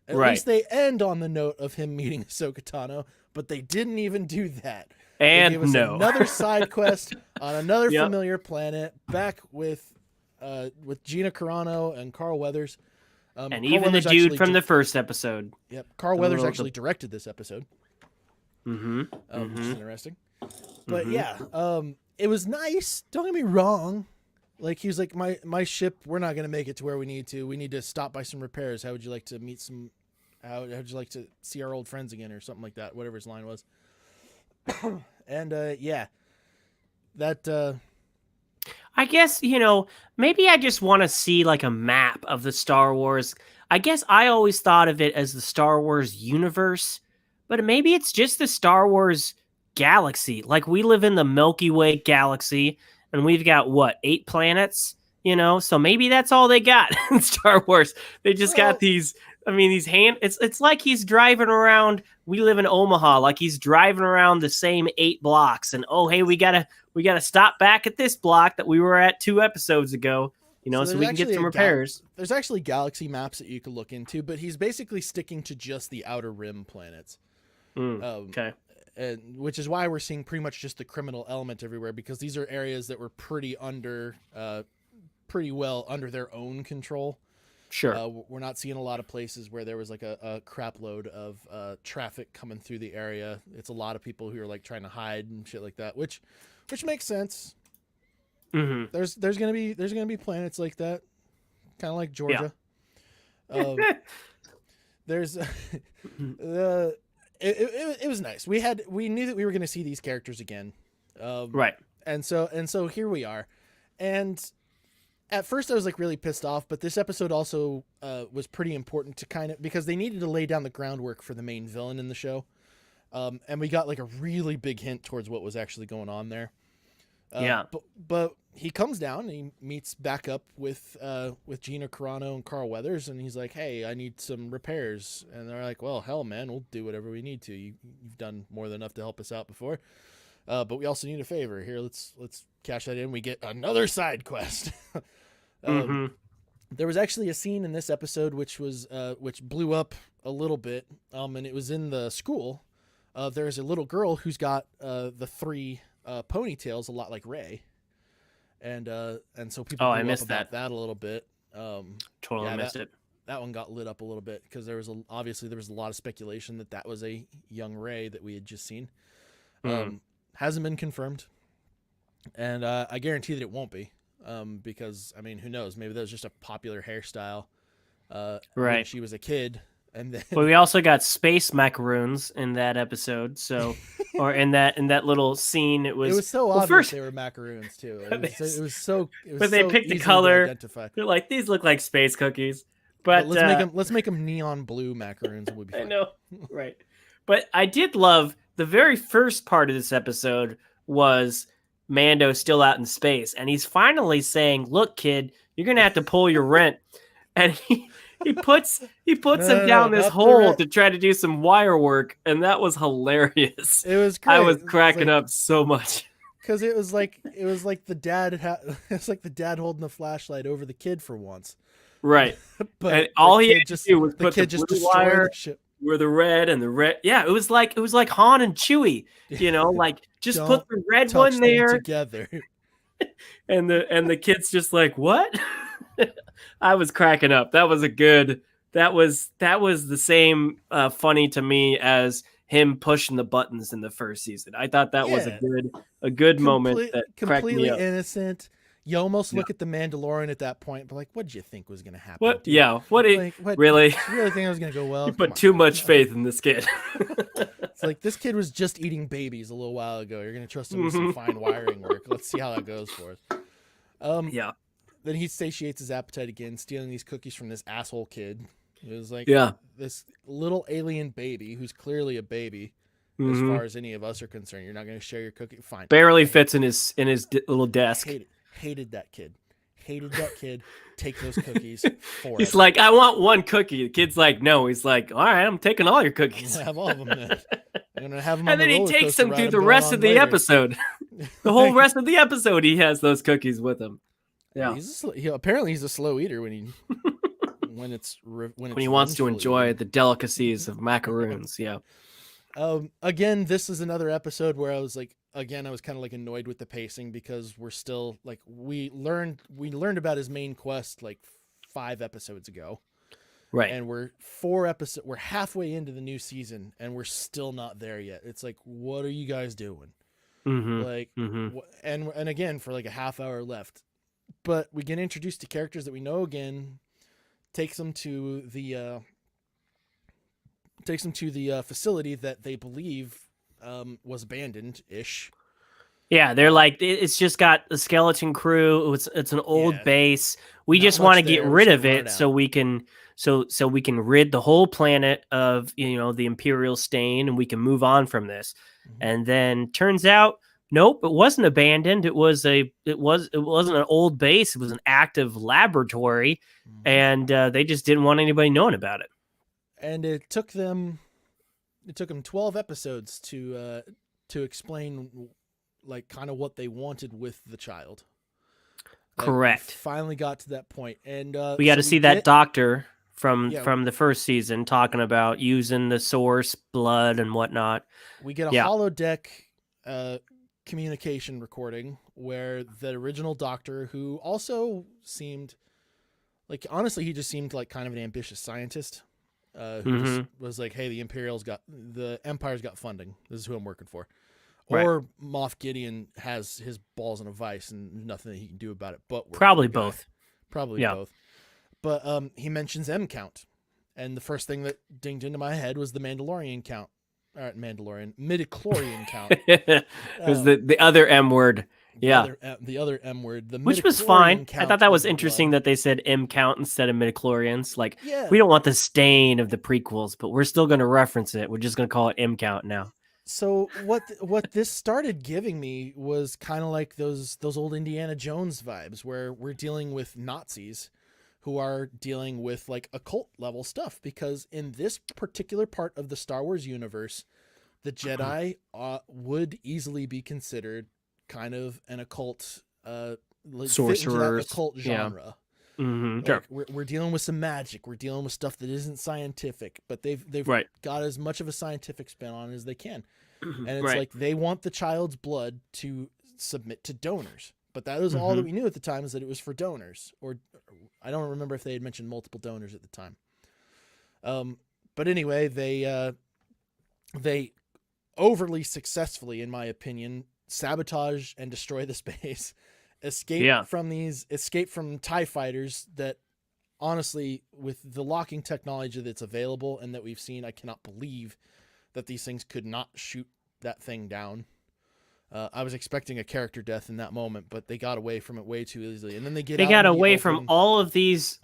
At Right. least they end on the note of him meeting Ahsoka Tano, but they didn't even do that. They And gave us no. another side quest on another Yep. familiar planet, back with Gina Carano and Carl Weathers. And Carl even the Weathers dude actually, from the first episode. yep, Carl The Weathers little actually directed this episode, Mm-hmm. which is Mm-hmm. interesting. But Mm-hmm. yeah, it was nice. Don't get me wrong. Like, he was like, my ship, we're not gonna make it to where we need to. We need to stop by some repairs. How would you like to meet some? How'd you like to see our old friends again, or something like that? Whatever his line was. And yeah, that I guess, maybe I just want to see like a map of the Star Wars. I guess I always thought of it as the Star Wars universe, but maybe it's just the Star Wars galaxy. Like, we live in the Milky Way galaxy, and we've got what, 8 planets? So maybe that's all they got in Star Wars. They just got well, these. I mean, these It's like he's driving around. We live in Omaha, like he's driving around the same 8 blocks, and oh, hey, we gotta stop back at this block that we were at 2 episodes ago. so So there's we can get actually some repairs. there's actually galaxy maps that you could look into, but he's basically sticking to just the outer rim planets. Um, Okay. and which is why we're seeing pretty much just the criminal element everywhere, because these are areas that were pretty well under their own control. Sure. We're not seeing a lot of places where there was like a crap load of traffic coming through the area. It's a lot of people who are like trying to hide and shit like that, which makes sense. Mm-hmm. There's gonna be planets like that, kind of like Georgia. Um, there's it was nice. We knew that we were gonna see these characters again, Right. and so here we are. And at first I was like really pissed off, but this episode also was pretty important to kind of, because they needed to lay down the groundwork for the main villain in the show. And we got like a really big hint towards what was actually going on there. Yeah. But he comes down and he meets back up with Gina Carano and Carl Weathers, and he's like, "Hey, I need some repairs." And they're like, "Well, hell, man, we'll do whatever we need to. You've done more than enough to help us out before, but we also need a favor. Here, let's cash that in. We get another side quest." Mm-hmm. There was actually a scene in this episode which blew up a little bit, and it was in the school. There's a little girl who's got the three ponytails, a lot like Rey, and so people Oh, I blew up missed about that. that a little bit. Totally Yeah, missed it. that one got lit up a little bit because obviously there was a lot of speculation that was a young Rey that we had just seen. Mm. Hasn't been confirmed, and I guarantee that it won't be, because I mean, who knows? Maybe that was just a popular hairstyle when Right. she was a kid, and But then we also got space macaroons in that episode. So, or in that little scene, it it was was so well obvious first, they were macaroons too. they, It was but they so picked the easily to color. identify. They're like, these look like space cookies. But But let's make them neon blue macaroons, and we'll be I fine. know, right? But I did love the very first part of this episode was Mando still out in space, and he's finally saying, "Look, kid, you're gonna have to pull your rent." And he puts him No, down this not the hole red. to try to do some wire work, and that was hilarious. It was I great. was It was cracking like up so much. because it was like the dad it's like the dad holding the flashlight over the kid for once, Right. And but all he had to do was the put the kid just blue destroyed wire the ship. where the red and the red. Yeah, it was like Han and Chewie, like just put Don't the red touch one them there, together. and the kid's just like, "What?" I was cracking up. That was the same funny to me as him pushing the buttons in the first season. I thought that was a Yeah, good moment that cracked me completely up. innocent. You almost Yeah. look at the Mandalorian at that point, but like, what did you think was going to happen, What? dude? Yeah. What? Like, what? Really? You really think I was going to go well? You Come put on, too man. much faith in this kid. It's like this kid was just eating babies a little while ago. You're going to trust him with some Mhm. fine wiring work. Let's see how that goes for us. Yeah. Then he satiates his appetite again, stealing these cookies from this asshole kid. It was like Yeah. this little alien baby who's clearly a baby as Mhm. far as any of us are concerned. You're not going to share your cookie. Fine. Barely I fits in his little desk. hated that kid. Hated that kid. Take those cookies forever. He's like, I want one cookie. The kid's like, no. He's like, all right, I'm taking all your I'm cookies. gonna have all of them then. I'm gonna have them on And the then he roller takes coaster them ride through I'm the going rest on of the later. episode. The whole rest of the episode, he has those cookies with him. Yeah. Apparently he's a slow eater when it's When he wants to enjoy the delicacies of macaroons. Yeah. Again, this is another episode where I was like, again, I was kind of like annoyed with the pacing because we're still like we learned about his main quest like 5 episodes ago, Right. and we're halfway into the new season and we're still not there yet. It's like, what are you guys doing? Mm-hmm. Like, Mm-hmm. and again for like a half hour left, but we get introduced to characters that we know again. Takes them to the facility that they believe was abandoned ish. Yeah, they're like, it's just got a skeleton crew. It's an old Yeah. base. We Not just much want to there. get We're rid just of gonna run it it so out. we can we can rid the whole planet of the Imperial stain, and we can move on from this. Mhm. And then turns out, nope, it wasn't abandoned. It wasn't an old base. It was an active laboratory, Mhm. and they just didn't want anybody knowing about it. And it took them 12 episodes to explain like kind of what they wanted with the child. Like, Correct. we finally got to that point, and We got to see that doctor from Yeah. from the first season talking about using the source blood and whatnot. We get a Yeah. holodeck communication recording where the original doctor, who also seemed like, honestly, he just seemed like kind of an ambitious scientist, who just was like, hey, the Empire's got funding. This is who I'm working for. Right. Or Moff Gideon has his balls in a vice and nothing that he can do about it. But Probably both. Probably Yeah. both. But he mentions M count, and the first thing that dinged into my head was the Mandalorian count. Midichlorian count. It was the other M word. Yeah. The other M word. Which was midichlorian fine. I count thought that of was the interesting blood. that they said M count instead of midichlorians. Like, Yeah. we don't want the stain of the prequels, but we're still going to reference it. We're just going to call it M count now. So what this started giving me was kind of like those old Indiana Jones vibes, where we're dealing with Nazis who are dealing with like occult level stuff, because in this particular part of the Star Wars universe, the Jedi would easily be considered kind of an occult Sorcerers. occult genre. Sure. Like we're dealing with some magic. We're dealing with stuff that isn't scientific, but they've Right. got as much of a scientific spin on it as they can. And it's Right. like they want the child's blood to submit to donors. But that was all that Hmm. we knew at the time, is that it was for donors. Or I don't remember if they had mentioned multiple donors at the time. But anyway, they overly successfully, in my opinion, sabotage and destroy the space. Escape Yeah. from TIE fighters that, honestly, with the locking technology that's available and that we've seen, I cannot believe that these things could not shoot that thing down. I was expecting a character death in that moment, but they got away from it way too easily. And then they get They out got into the away from open. all of these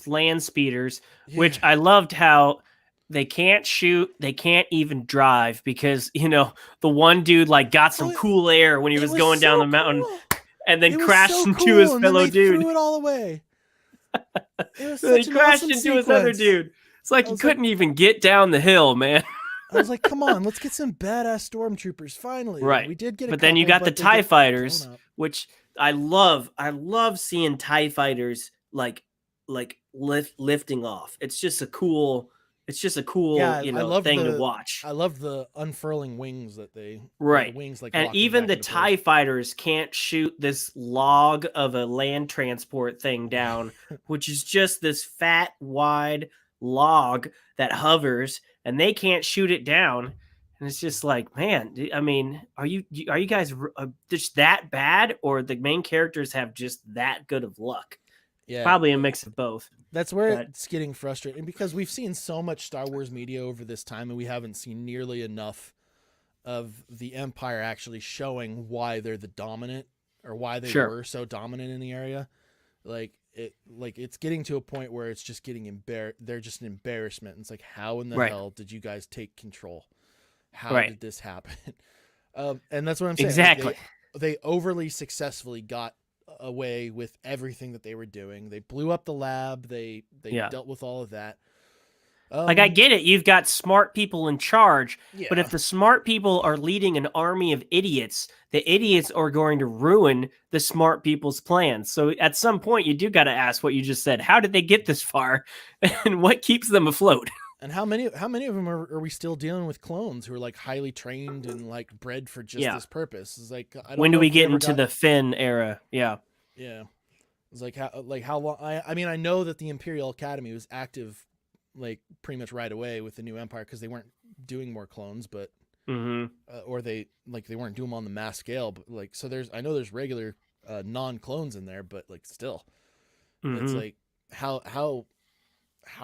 land speeders, Yeah. which I loved how they can't shoot, they can't even drive because, the one dude like got some Oh, cool air when he it was was going down so the mountain cool. and then It was crashed so into his cool, and then fellow they dude. threw it all away. It was Then he such an crashed awesome into his other sequence. dude. It's like I he was like, couldn't even get down the hill, man. I was like, come on, let's get some badass stormtroopers finally. And Right. we did get a But then you couple, got the but they TIE get blown fighters, up. which I love. I love seeing TIE fighters like lifting off. It's just a cool, Yeah, thing to watch. I love the unfurling wings or the Right. wings like And locking even back the into place. TIE fighters can't shoot this log of a land transport thing down, which is just this fat, wide log that hovers, and they can't shoot it down. And it's just like, man, I mean, are you guys just that bad, or the main characters have just that good of luck? It's Yeah, probably a mix of both. that's where But it's getting frustrating, because we've seen so much Star Wars media over this time, and we haven't seen nearly enough of the Empire actually showing why they're the dominant, or why they sure, were so dominant in the area. It's getting to a point where it's just getting they're just an embarrassment. It's like, how in the right, hell did you guys take control? How right, did this happen? And that's what I'm saying. exactly. They overly successfully got away with everything that they were doing. They blew up the lab. They Yeah. dealt with all of that. Like, I get it. You've got smart people in charge, but Yeah. if the smart people are leading an army of idiots, the idiots are going to ruin the smart people's plans. So at some point, you do got to ask what you just said. How did they get this far, and what keeps them afloat? And how many of them are we still dealing with clones who are like highly trained and like bred for just Yeah. this purpose? It's like, I don't When do know we if we get ever into got. the Finn era? Yeah. Yeah. It's like how long. I mean, I know that the Imperial Academy was active like pretty much right away with the new Empire, because they weren't doing more clones, but Hmm. or they weren't doing them on the mass scale, but like, so I know there's regular non-clones in there, but like still, it's Hmm. like, how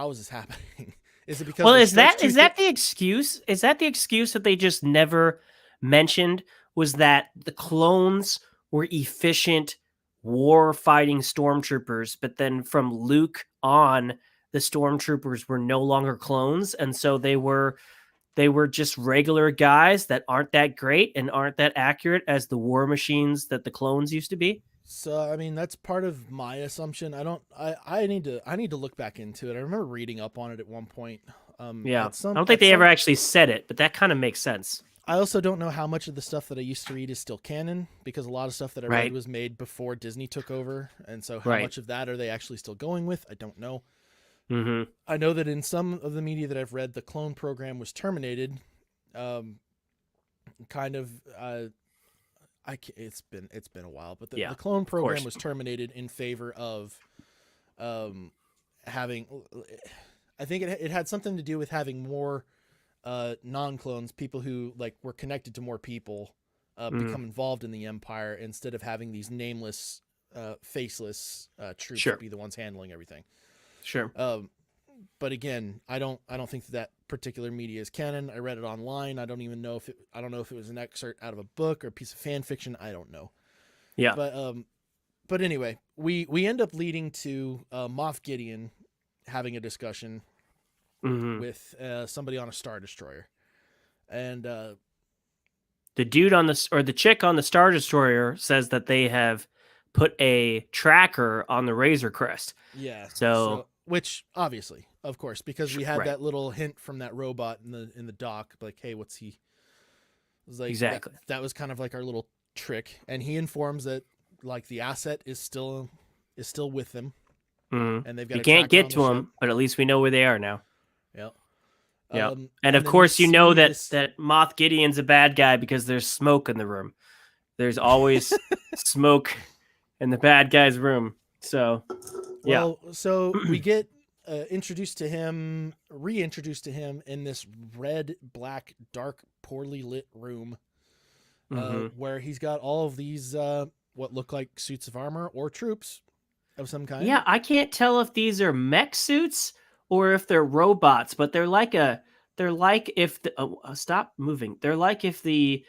is this happening? Is it because Well, they're is stretched that too is thin? that the excuse? Is that the excuse that they just never mentioned? Was that the clones were efficient war fighting stormtroopers, but then from Luke on, the stormtroopers were no longer clones, and so they were just regular guys that aren't that great and aren't that accurate as the war machines that the clones used to be? So I mean, that's part of my assumption. I don't. I need to look back into it. I remember reading up on it at one point. Yeah. At I some don't think at they ever some. actually said it, but that kind of makes sense. I also don't know how much of the stuff that I used to read is still canon, because a lot of stuff that I read Right. was made before Disney took over, and so how Right. much of that are they actually still going with? I don't know. Mhm. I know that in some of the media that I've read, the clone program was terminated. Kind of. It's been a while, but Yeah. the clone Of program course. was terminated in favor of having. I think it had something to do with having more non-clones, people who like were connected to more people, Mhm. become involved in the Empire, instead of having these nameless, faceless troops Sure. be the ones handling everything. Sure. But again, I don't think that particular media is canon. I read it online. I don't know if it was an excerpt out of a book or a piece of fan fiction. I don't know. Yeah. But anyway, we end up leading to Moff Gideon having a discussion Mhm. with somebody on a Star Destroyer, and The dude on the chick on the Star Destroyer says that they have put a tracker on the Razor Crest. yeah, So, so which obviously, of course, because we had right. that little hint from that robot in the dock, like, hey, what's he? It was like Exactly. that was kind of like our little trick, and he informs that like the asset is still with them. and they've got You to can't track get down the to ship. them, but at least we know where they are now. Yep. Yeah. And of And then we course, you know see that this. that Moth Gideon's a bad guy because there's smoke in the room. There's always smoke in the bad guy's room. So, yeah. Well, so we get introduced to him, reintroduced to him in this red, black, dark, poorly lit room, where he's got all of these what look like suits of armor or troops of some kind. Yeah, I can't tell if these are mech suits or if they're robots, but they're like if the stop moving. They're like if the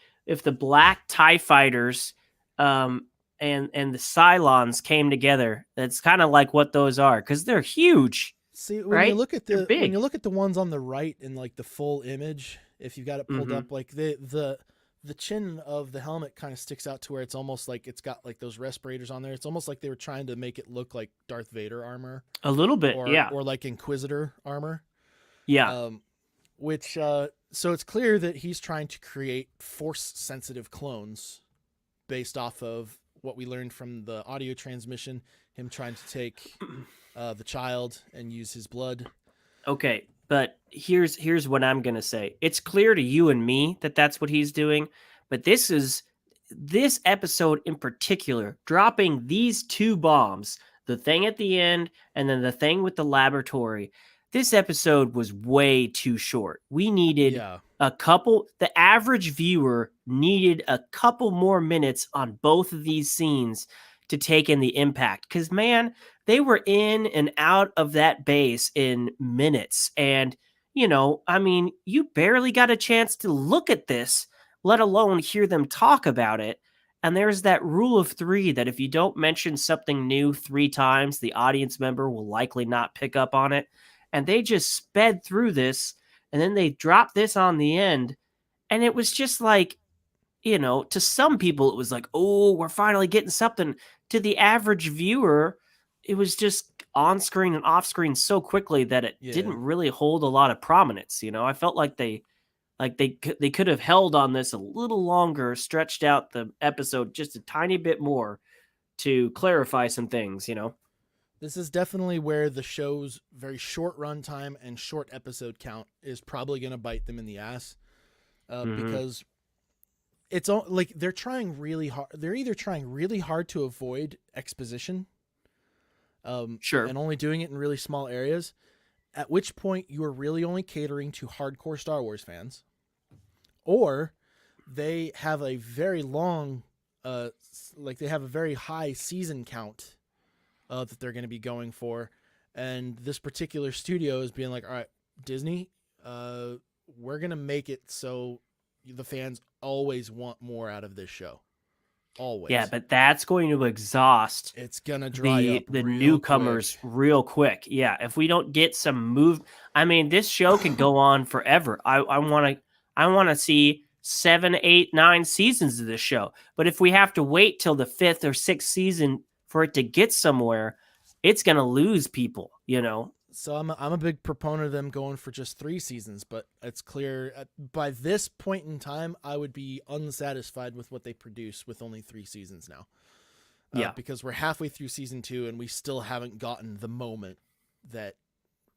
black TIE fighters um and the Cylons came together. That's kind of like what those are cuz they're huge, See, right? They're when you big. look at the ones on the right in like the full image, if you've got it pulled Mhm. up, like the chin of the helmet kind of sticks out to where it's almost like it's got like those respirators on there. It's almost like they were trying to make it look like Darth Vader armor A little bit, yeah. or like Inquisitor armor. Yeah. Um, which so it's clear that he's trying to create force sensitive clones based off of what we learned from the audio transmission, him trying to take the child and use his blood. Okay, but here's what I'm gonna say. It's clear to you and me that that's what he's doing, but this episode in particular, dropping these two bombs, the thing at the end and then the thing with the laboratory. This episode was way too short. We needed Yeah. the average viewer needed a couple more minutes on both of these scenes to take in the impact. Because, man, they were in and out of that base in minutes. And, I mean, you barely got a chance to look at this, let alone hear them talk about it. And there's that rule of three that if you don't mention something new 3 times, the audience member will likely not pick up on it. And they just sped through this, and then they dropped this on the end. And it was just like, to some people, it was like, oh, we're finally getting something. To the average viewer, it was just on screen and off screen so quickly that it Yeah. didn't really hold a lot of prominence. I felt like they could have held on this a little longer, stretched out the episode just a tiny bit more to clarify some things. This is definitely where the show's very short runtime and short episode count is probably going to bite them in the ass, because it's all like they're trying really hard. They're either trying really hard to avoid exposition, Sure. and only doing it in really small areas, at which point you are really only catering to hardcore Star Wars fans, or they have a very long, like they have a very high season count that they're going to be going for, and this particular studio is being like, all right, Disney, we're going to make it so the fans always want more out of this show. Always. Yeah, but that's going to exhaust It's going to dry up the real newcomers quick. real quick. Yeah, if we don't get some move, I mean, this show can go on forever. I want to see 7, 8, 9 seasons of this show. But if we have to wait till the 5th or 6th season for it to get somewhere, it's going to lose people. So I'm a big proponent of them going for just 3 seasons, but it's clear by this point in time, I would be unsatisfied with what they produce with only 3 seasons now. Yeah. Because we're halfway through season 2 and we still haven't gotten the moment that,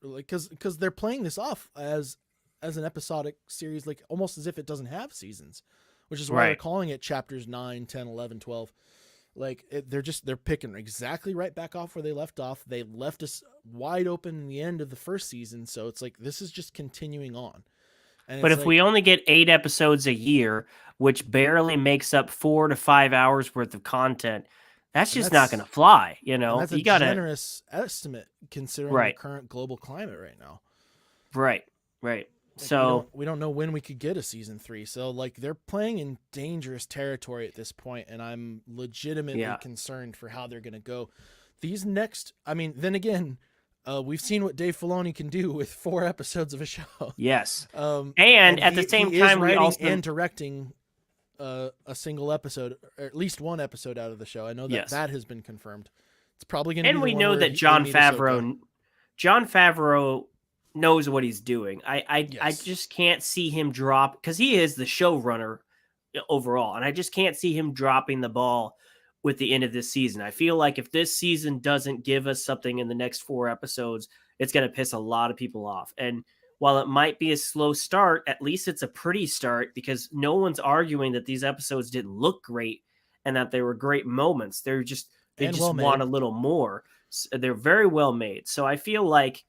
like, because they're playing this off as an episodic series, like almost as if it doesn't have seasons, which is why they're calling it chapters 9, 10, 11, 12. Like they're picking exactly right back off where they left off. They left us wide open in the end of the first season, so it's like this is just continuing on. But if we only get 8 episodes a year, which barely makes up 4 to 5 hours worth of content, that's just not going to fly. And that's you gotta, generous estimate considering the current global climate right now. Right. Like, So we don't know when we could get a season 3. So like they're playing in dangerous territory at this point, and I'm legitimately concerned for how they're going to go. These next, I mean, then again, we've seen what Dave Filoni can do with 4 episodes of a show. Yes. And at the same he time, is writing we also and directing a single episode, or at least one episode out of the show. I know that that has been confirmed. It's probably going to be. And we know that Jon Favreau knows what he's doing. I just can't see him drop, because he is the showrunner overall, and I just can't see him dropping the ball with the end of this season. I feel like if this season doesn't give us something in the next 4 episodes, it's going to piss a lot of people off. And while it might be a slow start, at least it's a pretty start because no one's arguing that these episodes didn't look great and that they were great moments. They And just well want made. a little more. They're very well made. So I feel like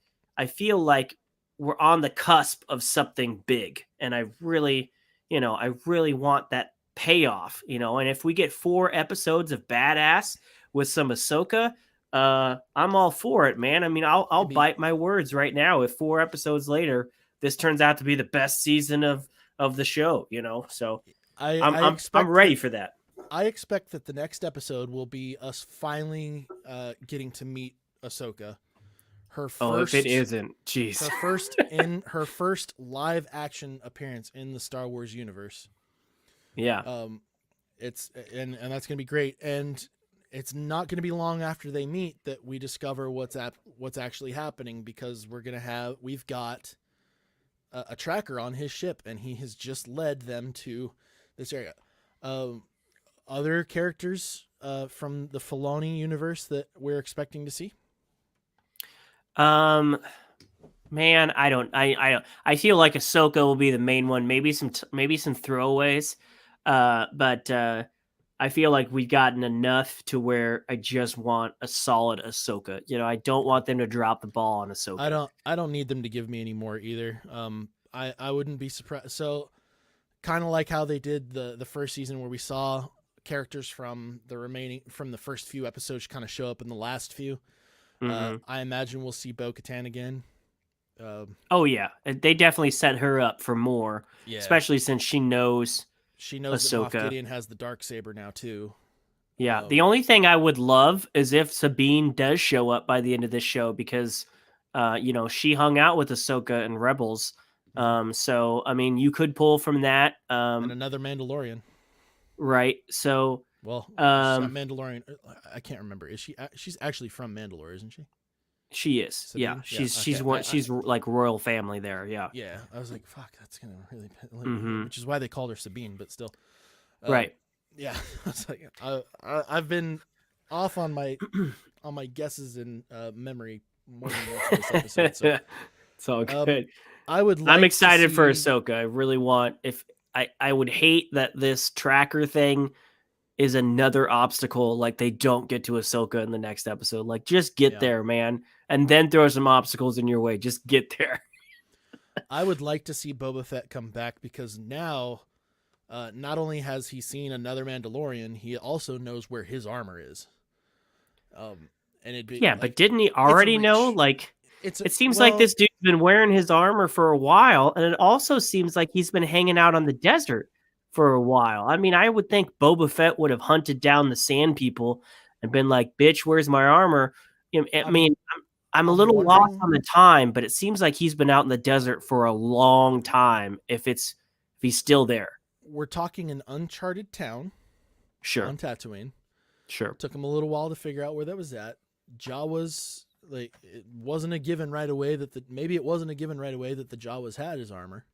we're on the cusp of something big, and I really want that payoff, and if we get 4 episodes of badass with some Ahsoka, I'm all for it, man. I mean, I'll It'd be bite my words right now if 4 episodes later this turns out to be the best season of the show, So I I'm I I'm I'm expect ready that for that. I expect that the next episode will be us finally getting to meet Ahsoka. Her Oh, if it first isn't, jeez. her first live action appearance in the Star Wars universe. Yeah. Um, it's and that's gonna be great. And it's not gonna be long after they meet that we discover what's actually happening because we've got a tracker on his ship and he has just led them to this area. Um, Other characters from the Filoni universe that we're expecting to see. Um, Man, I feel like Ahsoka will be the main one. Maybe some throwaways. But I feel like we've gotten enough to where I just want a solid Ahsoka. I don't want them to drop the ball on Ahsoka. I don't need them to give me any more either. I wouldn't be surprised. So kind of like how they did the first season where we saw characters from the first few episodes kind of show up in the last few. Hmm. I imagine we'll see Bo-Katan again. Oh yeah, they definitely set her up for more, Yeah, especially since she knows she knows that Moff Ahsoka. Gideon has the dark saber now too. Yeah, the Um, only thing I would love is if Sabine does show up by the end of this show because, she hung out with Ahsoka and Rebels. So I mean, you could pull from that, and another Mandalorian. right? So, Well, she's not um, Mandalorian. I can't remember. Is she? She's actually from Mandalore, isn't she? she is, yeah, Sabine. Yeah. she's Okay. she's one, she's like royal family there, yeah. Yeah. I was like, fuck, that's gonna really, Hmm. which is why they called her Sabine, but still. Um, Right. yeah. I was like, I've been off on my guesses and memory more than once in this episode. So, It's all um, good. I would I'm like to excited for see. Ahsoka. I really want if I would hate that this tracker thing is another obstacle. Like they don't get to Ahsoka in the next episode. Like just get Yeah. there, man, and then throw some obstacles in your way. Just get there. I would like to see Boba Fett come back because now, not only has he seen another Mandalorian, he also knows where his armor is. And it'd be Yeah, but like didn't he it's a already know? reach. Like It's a it seems like well, this dude's been wearing his armor for a while, and it also seems like he's been hanging out on the desert for a while. I mean, I would think Boba Fett would have hunted down the Sand People and been like, "Bitch, where's my armor?" I I'm mean, I'm a I'm little lost wondering. on the time, but it seems like he's been out in the desert for a long time. If he's still there, We're talking an uncharted town sure, on Tatooine. sure, Took him a little while to figure out where that was at. Jawas like it wasn't a given right away that maybe it wasn't a given right away that the Jawas had his armor.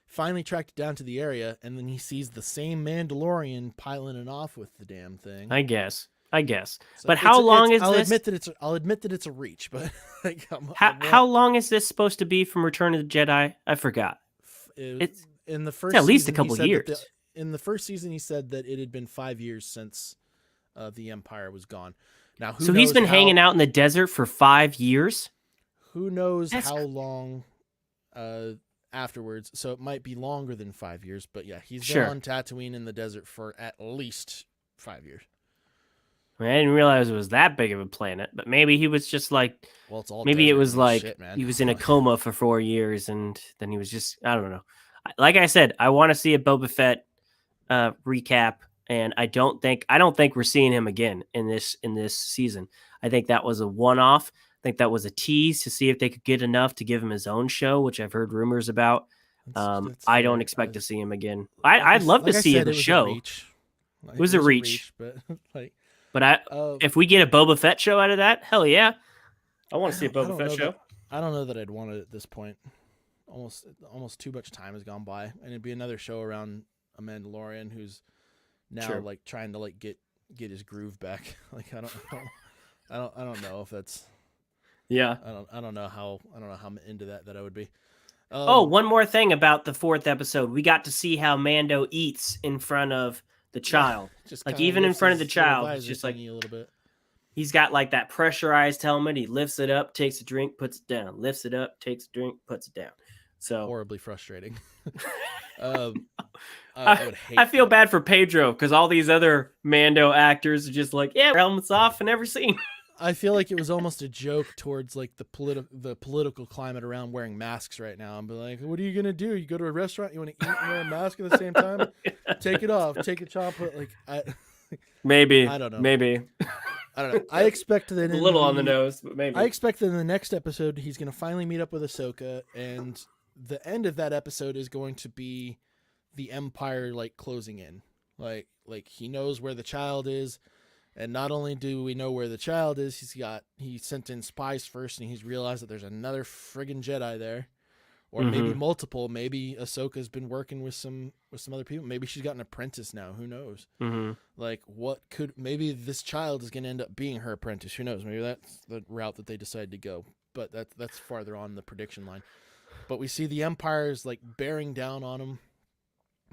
Finally tracked it down to the area, and then he sees the same Mandalorian piling it off with the damn thing. I guess. So But how long is this? I'll admit that it's a reach, but like How long is this supposed to be from Return of the Jedi? I forgot. It's in the it's first at least a season he couple said years. in the first season he said that it had been 5 years since the Empire was gone. Now So he's been hanging out in the desert for 5 years. who knows That's how long uh, afterwards. So it might be longer than 5 years, but yeah, he's been sure. on Tatooine in the desert for at least 5 years. I mean, I didn't realize it was that big of a planet, but maybe he was just like, Well, it's all maybe it desert. was I mean, like shit, man. he was in a coma for 4 years, and then he was just, I don't know. Like I said, I want to see a Boba Fett recap, and I don't think we're seeing him again in this season. I think that was a one off. I think that was a tease to see if they could get enough to give him his own show, which I've heard rumors about. That's I don't fair. expect to see him again. Like I'd love to like I see said, the it was a show. reach. It was a reach. But like, But uh, if we get a Boba Fett show out of that, hell yeah. I want to see a I Boba don't Fett know show. that I don't know that I'd want it at this point. Almost too much time has gone by, and it'd be another show around a Mandalorian who's now Sure. like trying to like get get his groove back. Like I don't know if that's Yeah. I don't know how into that I would be. Oh, one more thing about the 4th episode. We got to see how Mando eats in front of the Yeah, child. just Like kind of even in lifts front of the his little child, he's visor just like thingy a little bit. he's got like that pressurized helmet. He lifts it up, takes a drink, puts it down. Lifts it up, takes a drink, puts it down. So Horribly frustrating. I would hate. I feel bad for Pedro because all these other Mando actors are just like, yeah, helmets off and never seen. I feel like it was almost a joke towards like the political climate around wearing masks right now. I'm like, what are you gonna do? You go to a restaurant, you want to eat and wear a mask at the same time? Take it off, take a chop. Like Maybe I don't know. Maybe I don't know. I expect that a little on the nose, but maybe. I expect that in the next episode he's gonna finally meet up with Ahsoka, and the end of that episode is going to be the Empire like closing in. Like he knows where the child is. And not only do we know where the child is, he sent in spies first, and he's realized that there's another friggin' Jedi there, or maybe multiple. Maybe Ahsoka's been working with some other people. Maybe she's got an apprentice now. Who knows? Like maybe this child is going to end up being her apprentice. Who knows? Maybe that's the route that they decide to go. But that's farther on the prediction line. But we see the Empire's like bearing down on him.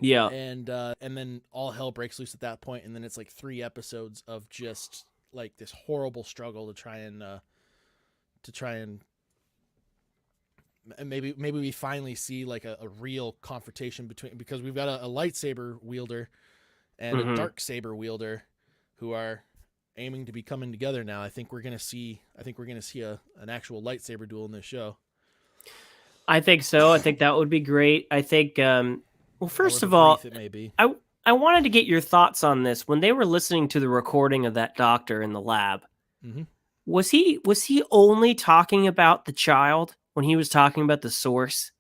Yeah. And then all hell breaks loose at that point, and then it's like 3 episodes of just like this horrible struggle to try and maybe we finally see like a real confrontation because we've got a lightsaber wielder and a dark saber wielder who are aiming to be coming together now. I think we're gonna see an actual lightsaber duel in this show. I think so. I think that would be great. I think well, first of all, it may be. I wanted to get your thoughts on this. When they were listening to the recording of that doctor in the lab, was he only talking about the child when he was talking about the source,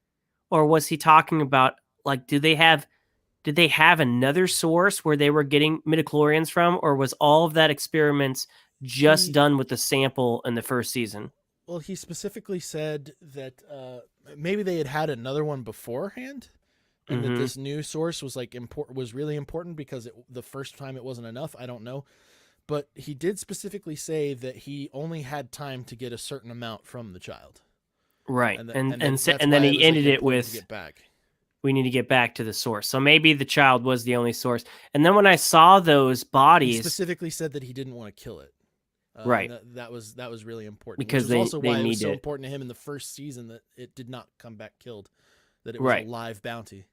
or was he talking about like did they have another source where they were getting midichlorians from, or was all of that experiments just done with the sample in the first season? Well, he specifically said that maybe they had another one beforehand. And that this new source was like was really important because the first time it wasn't enough. I don't know, but he did specifically say that he only had time to get a certain amount from the child. Right, and then he ended it with, get back. We need to get back to the source. So maybe the child was the only source. And then when I saw those bodies, he specifically said that he didn't want to kill it. Right, that was really important because which is also why it was so it. important to him in the first season that it did not come back killed, that it was a live bounty.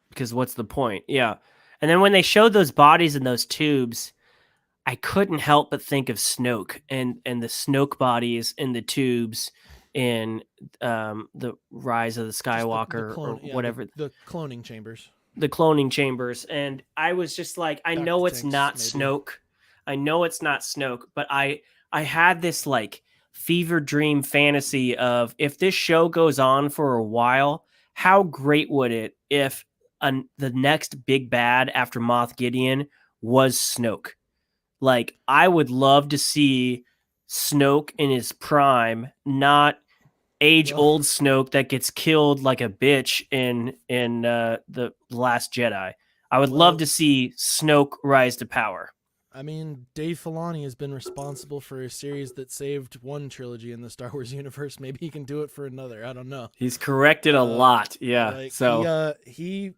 Because what's the point? Yeah. And then when they showed those bodies in those tubes, I couldn't help but think of Snoke and the Snoke bodies in the tubes in the Rise of the Skywalker or whatever. The cloning chambers. The cloning chambers. And I was just like, I know it's not Snoke. I know it's not Snoke, but I had this like fever dream fantasy of if this show goes on for a while, how great would it if the next big bad after Moff Gideon was Snoke. Like, I would love to see Snoke in his prime, not age-old Snoke that gets killed like a bitch in the Last Jedi. I would love to see Snoke rise to power. I mean, Dave Filoni has been responsible for a series that saved one trilogy in the Star Wars universe. Maybe he can do it for another. I don't know. He's corrected a lot. Yeah. So he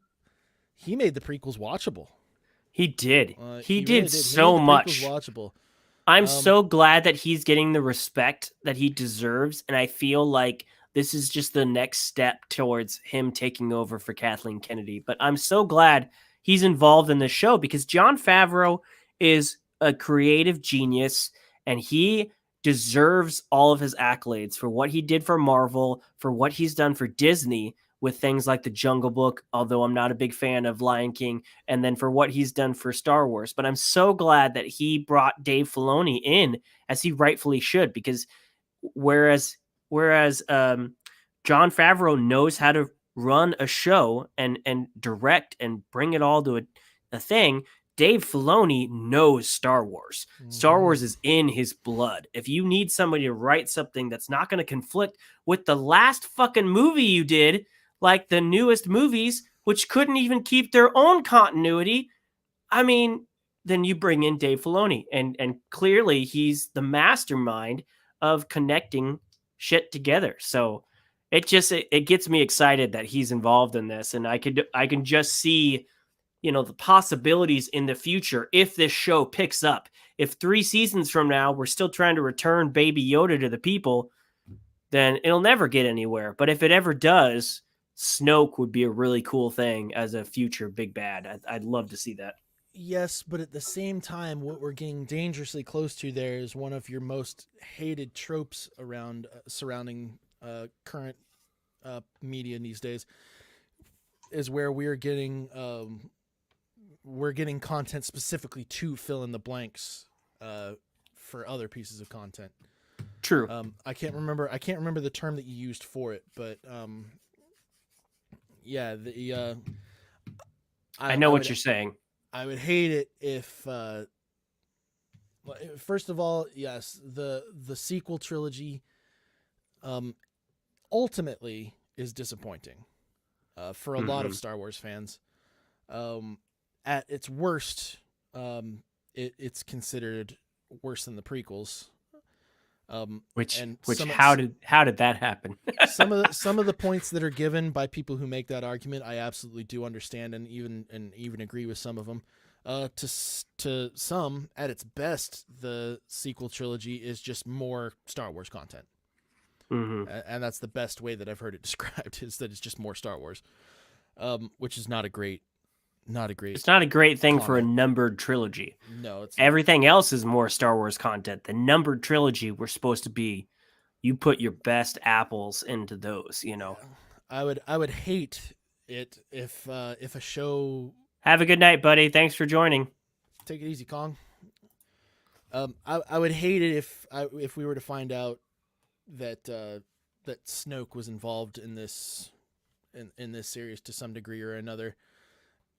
made the prequels watchable. He did. He did really so much. Watchable. I'm so glad that he's getting the respect that he deserves, and I feel like this is just the next step towards him taking over for Kathleen Kennedy. But I'm so glad he's involved in this show because Jon Favreau is a creative genius, and he deserves all of his accolades for what he did for Marvel, for what he's done for Disney with things like The Jungle Book, although I'm not a big fan of Lion King, and then for what he's done for Star Wars. But I'm so glad that he brought Dave Filoni in, as he rightfully should, because whereas Jon Favreau knows how to run a show and direct and bring it all to a thing, Dave Filoni knows Star Wars. Star Wars is in his blood. If you need somebody to write something that's not going to conflict with the last fucking movie you did, like the newest movies, which couldn't even keep their own continuity, I mean, then you bring in Dave Filoni, and clearly he's the mastermind of connecting shit together. So it gets me excited that he's involved in this, and I can just see, the possibilities in the future if this show picks up. If 3 seasons from now we're still trying to return Baby Yoda to the people, then it'll never get anywhere. But if it ever does, Snoke would be a really cool thing as a future big bad. I'd love to see that. Yes, but at the same time, what we're getting dangerously close to there is one of your most hated tropes around surrounding current media these days, is where we're getting content specifically to fill in the blanks for other pieces of content. True. I can't remember the term that you used for it, but yeah, I know what you're saying. I would hate it if first of all, yes, the sequel trilogy ultimately is disappointing for a lot of Star Wars fans. At its worst, it's considered worse than the prequels. How did that happen? some of the points that are given by people who make that argument, I absolutely do understand and even agree with some of them. To some, at its best, the sequel trilogy is just more Star Wars content, and that's the best way that I've heard it described, is that it's just more Star Wars, which is not a great. It's not a great thing for a numbered trilogy. No, it's everything else is more Star Wars content. The numbered trilogy, we're supposed to be, you put your best apples into those. I would hate it if a show. Have a good night, buddy. Thanks for joining. Take it easy, Kong. I would hate it if we were to find out that that Snoke was involved in this series to some degree or another.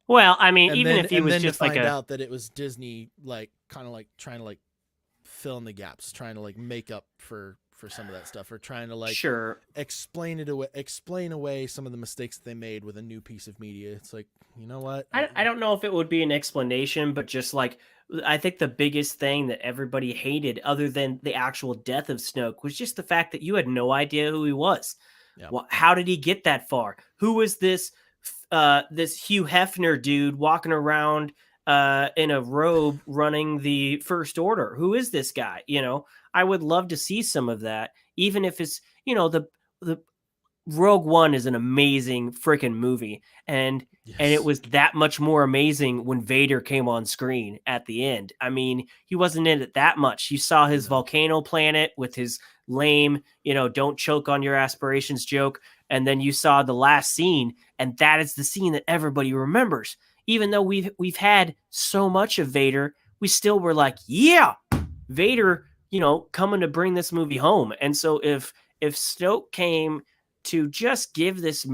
Well, I mean, even if he was just like out that it was Disney, kind of trying to fill in the gaps, trying to make up for some of that stuff, or trying to explain away some of the mistakes that they made with a new piece of media. It's like, you know what? I don't know if it would be an explanation, but just I think the biggest thing that everybody hated, other than the actual death of Snoke, was just the fact that you had no idea who he was. Yeah. Well, how did he get that far? Who was this Hugh Hefner dude walking around in a robe running the First Order? Who is this guy? I would love to see some of that, even if it's, the Rogue One is an amazing freaking movie. And it was that much more amazing when Vader came on screen at the end. I mean, he wasn't in it that much. You saw his volcano planet with his lame, don't choke on your aspirations joke. And then you saw the last scene, and that is the scene that everybody remembers. Even though we've had so much of Vader, we still were like, yeah, Vader, coming to bring this movie home. And so if Snoke came to just give this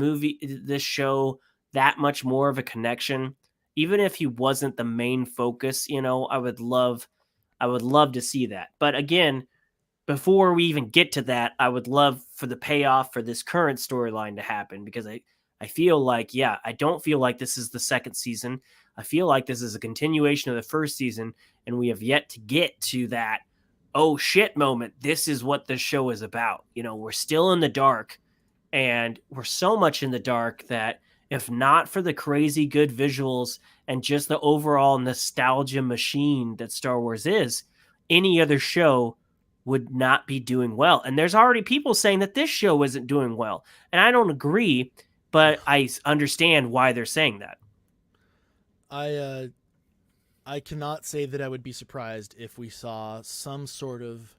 show that much more of a connection, even if he wasn't the main focus, I would love to see that. But again, before we even get to that, I would love for the payoff for this current storyline to happen, because I feel like, I don't feel like this is the second season. I feel like this is a continuation of the first season, and we have yet to get to that, oh shit moment. This is what the show is about. We're still in the dark, and we're so much in the dark that if not for the crazy good visuals and just the overall nostalgia machine that Star Wars is, any other show would not be doing well. And there's already people saying that this show isn't doing well. And I don't agree, but I understand why they're saying that. I cannot say that I would be surprised if we saw some sort of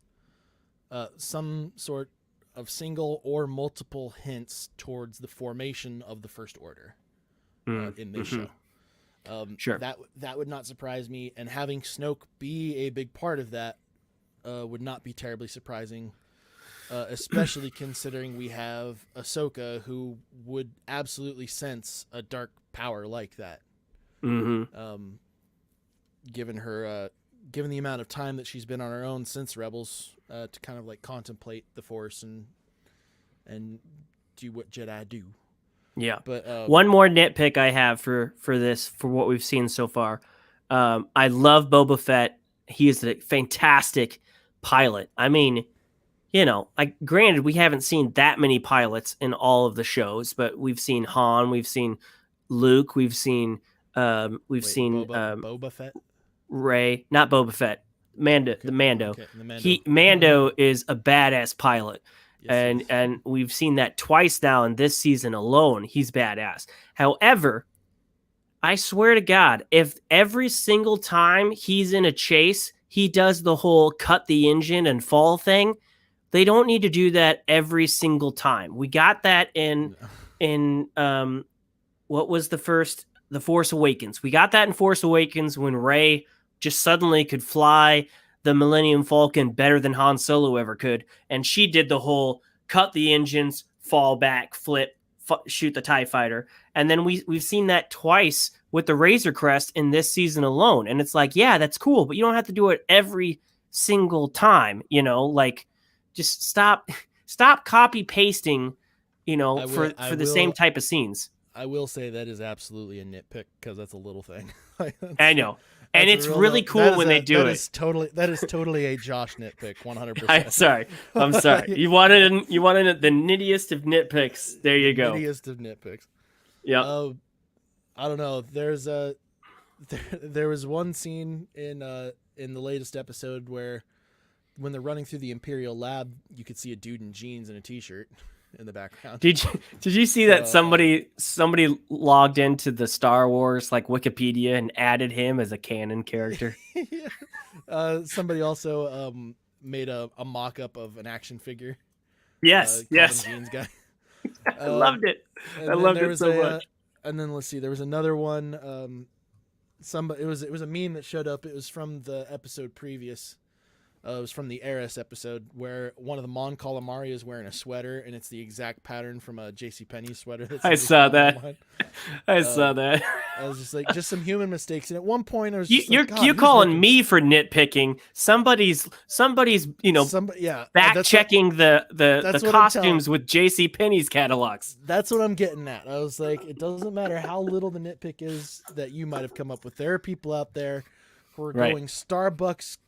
single or multiple hints towards the formation of the First Order in this show. Sure. That would not surprise me, and having Snoke be a big part of that would not be terribly surprising, especially considering we have Ahsoka, who would absolutely sense a dark power like that. Given the amount of time that she's been on her own since Rebels, to kind of contemplate the Force and do what Jedi do. Yeah. But one more nitpick I have for what we've seen so far. I love Boba Fett. He is a fantastic pilot. I mean, granted, we haven't seen that many pilots in all of the shows, but we've seen Han, we've seen Luke, we've seen we've Wait, seen Boba Fett? Ray, not Boba Fett, Mando, Okay. the Mando. Okay, the Mando. Mando is a badass pilot, Yes, he is. and we've seen that twice now in this season alone. He's badass. However, I swear to God, if every single time he's in a chase, he does the whole cut the engine and fall thing, they don't need to do that every single time. We got that in what was the first, The Force Awakens. We got that in Force Awakens when Rey just suddenly could fly the Millennium Falcon better than Han Solo ever could, and she did the whole cut the engines, fall back, flip, shoot the TIE fighter. And then we've seen that twice with the Razor Crest in this season alone. And it's like, yeah, that's cool, but you don't have to do it every single time, like just stop copy pasting, for the same type of scenes. I will say that is absolutely a nitpick because that's a little thing. I know. And it's really cool when they do it. That is totally a Josh nitpick, 100%. I'm sorry. You wanted the nittiest of nitpicks. There you go. Nittiest of nitpicks. Yeah. I don't know. There was one scene in the latest episode where when they're running through the Imperial lab, you could see a dude in jeans and a t-shirt in the background. Did you see that somebody logged into the Star Wars like Wikipedia and added him as a canon character? Yeah. Somebody also made a mock-up of an action figure. Yes. Jeans guy. I loved it. I loved it so much. And then let's see, there was another one. It was a meme that showed up. It was from the episode previous. It was from the Eris episode where one of the Mon Calamari is wearing a sweater, and it's the exact pattern from a JCPenney sweater. I saw that. I saw that. I was just like, just some human mistakes. And at one point, I was you're calling me for nitpicking. Somebody's back checking the costumes with JCPenney's catalogs. That's what I'm getting at. I was like, it doesn't matter how little the nitpick is that you might have come up with. There are people out there who are going Starbucks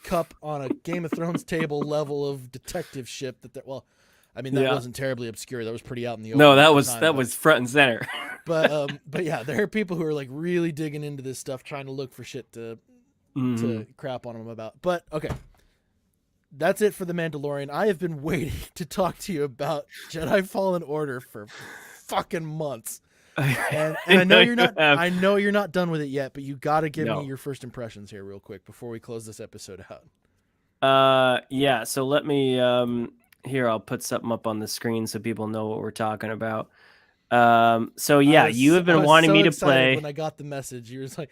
cup on a Game of Thrones table level of detective ship that wasn't terribly obscure. That was pretty out in the open. No, that was front and center. But yeah, there are people who are like really digging into this stuff, trying to look for shit to crap on them about. But okay, that's it for the Mandalorian. I have been waiting to talk to you about Jedi Fallen Order for fucking months. And I know you're not. I know you're not done with it yet, but you got to give me your first impressions here, real quick, before we close this episode out. Yeah. So let me. Here, I'll put something up on the screen so people know what we're talking about. So yeah, you have been wanting me to play. When I got the message, I was like,